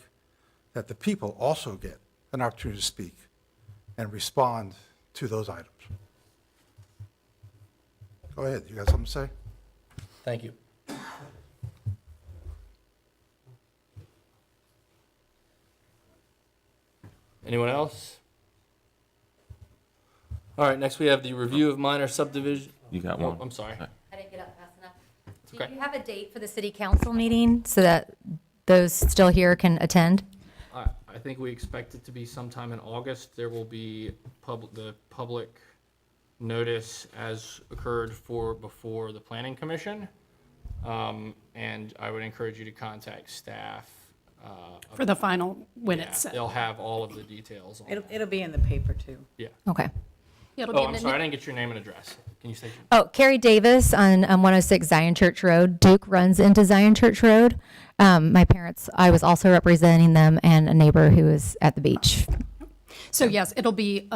that the people also get an opportunity to speak and respond to those items. Go ahead, you got something to say? Thank you. Anyone else? All right, next we have the review of minor subdivision. You got Oh, one? I'm sorry. I didn't get up fast enough. Do Okay. you have a date for the city council meeting so that those still here can attend? I think we expect it to be sometime in August. There will be the public notice as occurred before the planning commission. And I would encourage you to contact staff. For the final, when Yeah, it's set. they'll have all of the details on it. It'll be in the paper too. Okay. It'll be Oh, in I'm the- sorry, I didn't get your name and address. Can you state your? Oh, Carrie Davis on 106 Zion Church Road. Duke runs into Zion Church Road. My parents, I was also representing them and a neighbor who is at the beach. So yes, it'll be,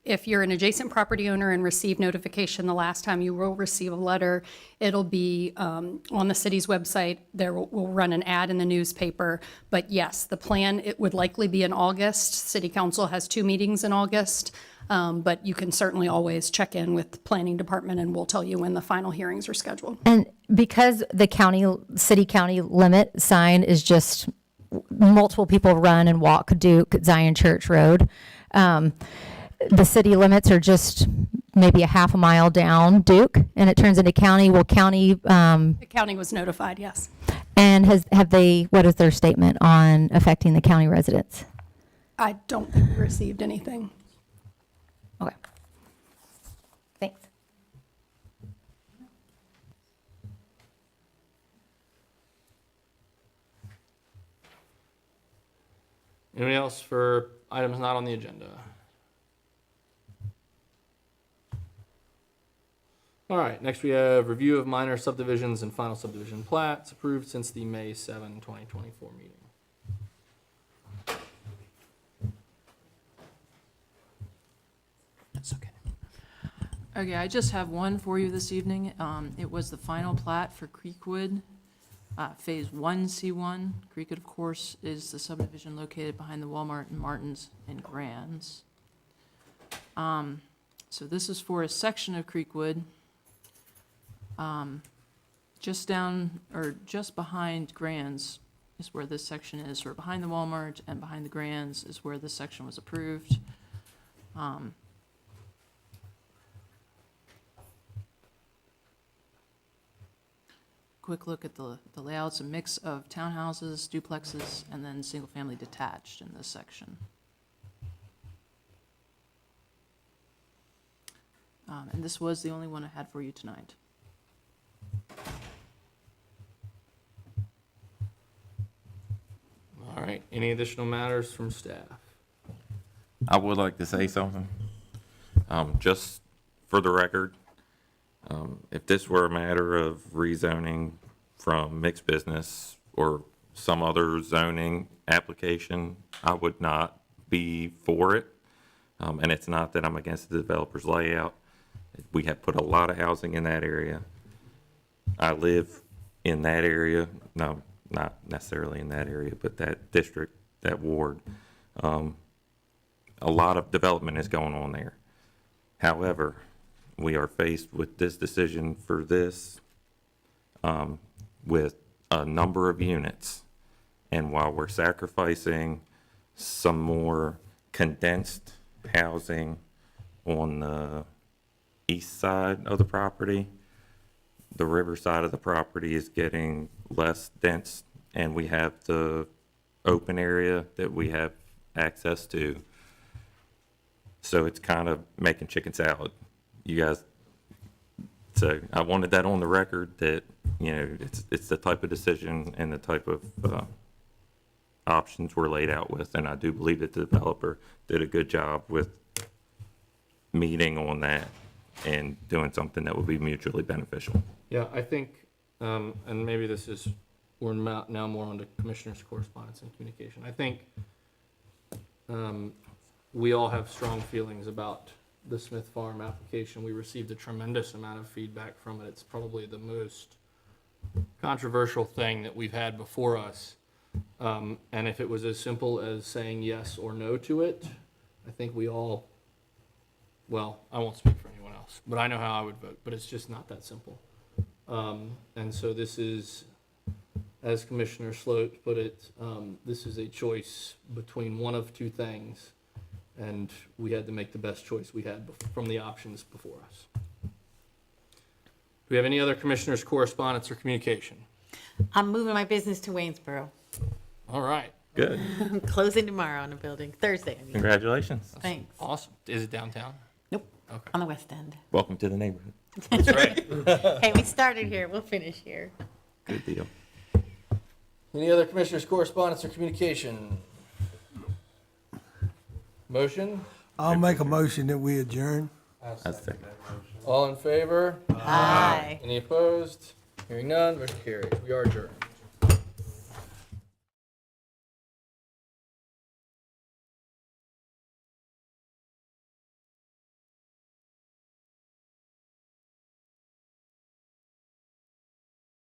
if you're an adjacent property owner and received notification the last time, you will receive a letter. It'll be on the city's website. We'll run an ad in the newspaper. But yes, the plan, it would likely be in August. City council has 2 meetings in August. But you can certainly always check in with the planning department and we'll tell you when the final hearings are scheduled. And because the city-county limit sign is just multiple people run and walk Duke Zion Church Road, the city limits are just maybe a half a mile down Duke, and it turns into county. Will county, The county was notified, yes. and what is their statement on affecting the county residents? I don't think we received anything. Okay. Thanks. Anyone else for items not on the agenda? All right, next we have review of minor subdivisions and final subdivision plats approved since the May 7, 2024 meeting. That's okay. Okay, I just have one for you this evening. It was the final plat for Creekwood, Phase 1C1. Creekwood, of course, is the subdivision located behind the Walmart and Martin's and Grand's. So this is for a section of Creekwood, just down, or just behind Grand's is where this section is, or behind the Walmart and behind the Grand's is where this section was approved. Quick look at the layouts, a mix of townhouses, duplexes, and then single-family detached in this section. And this was the only one I had for you tonight. All right, any additional matters from staff? I would like to say something. Just for the record, if this were a matter of rezoning from mixed business or some other zoning application, I would not be for it. And it's not that I'm against the developer's layout. We have put a lot of housing in that area. I live in that area, no, not necessarily in that area, but that district, that ward. A lot of development is going on there. However, we are faced with this decision for this, with a number of units. And while we're sacrificing some more condensed housing on the east side of the property, the river side of the property is getting less dense, and we have the open area that we have access to. So it's kind of making chicken salad. You guys, so I wanted that on the record that, you know, it's the type of decision and the type of options we're laid out with, and I do believe that the developer did a good job with meeting on that and doing something that would be mutually beneficial. Yeah, I think, and maybe this is, we're now more on to commissioners' correspondence and communication. I think we all have strong feelings about the Smith Farm application. We received a tremendous amount of feedback from it. It's probably the most controversial thing that we've had before us. And if it was as simple as saying yes or no to it, I think we all, well, I won't speak for anyone else, but I know how I would vote, but it's just not that simple. And so this is, as Commissioner Sloat put it, this is a choice between one of two things, and we had to make the best choice we had from the options before us. Do we have any other commissioners' correspondence or communication? I'm moving my business to Waynesboro. All right, Good. I'm closing tomorrow on a building, Thursday, I mean. Congratulations. Thanks. awesome. Is it downtown? Nope, Okay. on the west end. Welcome to the neighborhood. That's right. Hey, we started here, we'll finish here. Good deal. Any other commissioners' correspondence or communication? Motion? I'll make a motion that we adjourn. That's it. All in favor? Aye. Any opposed? Hearing none, motion carries. We are adjourned.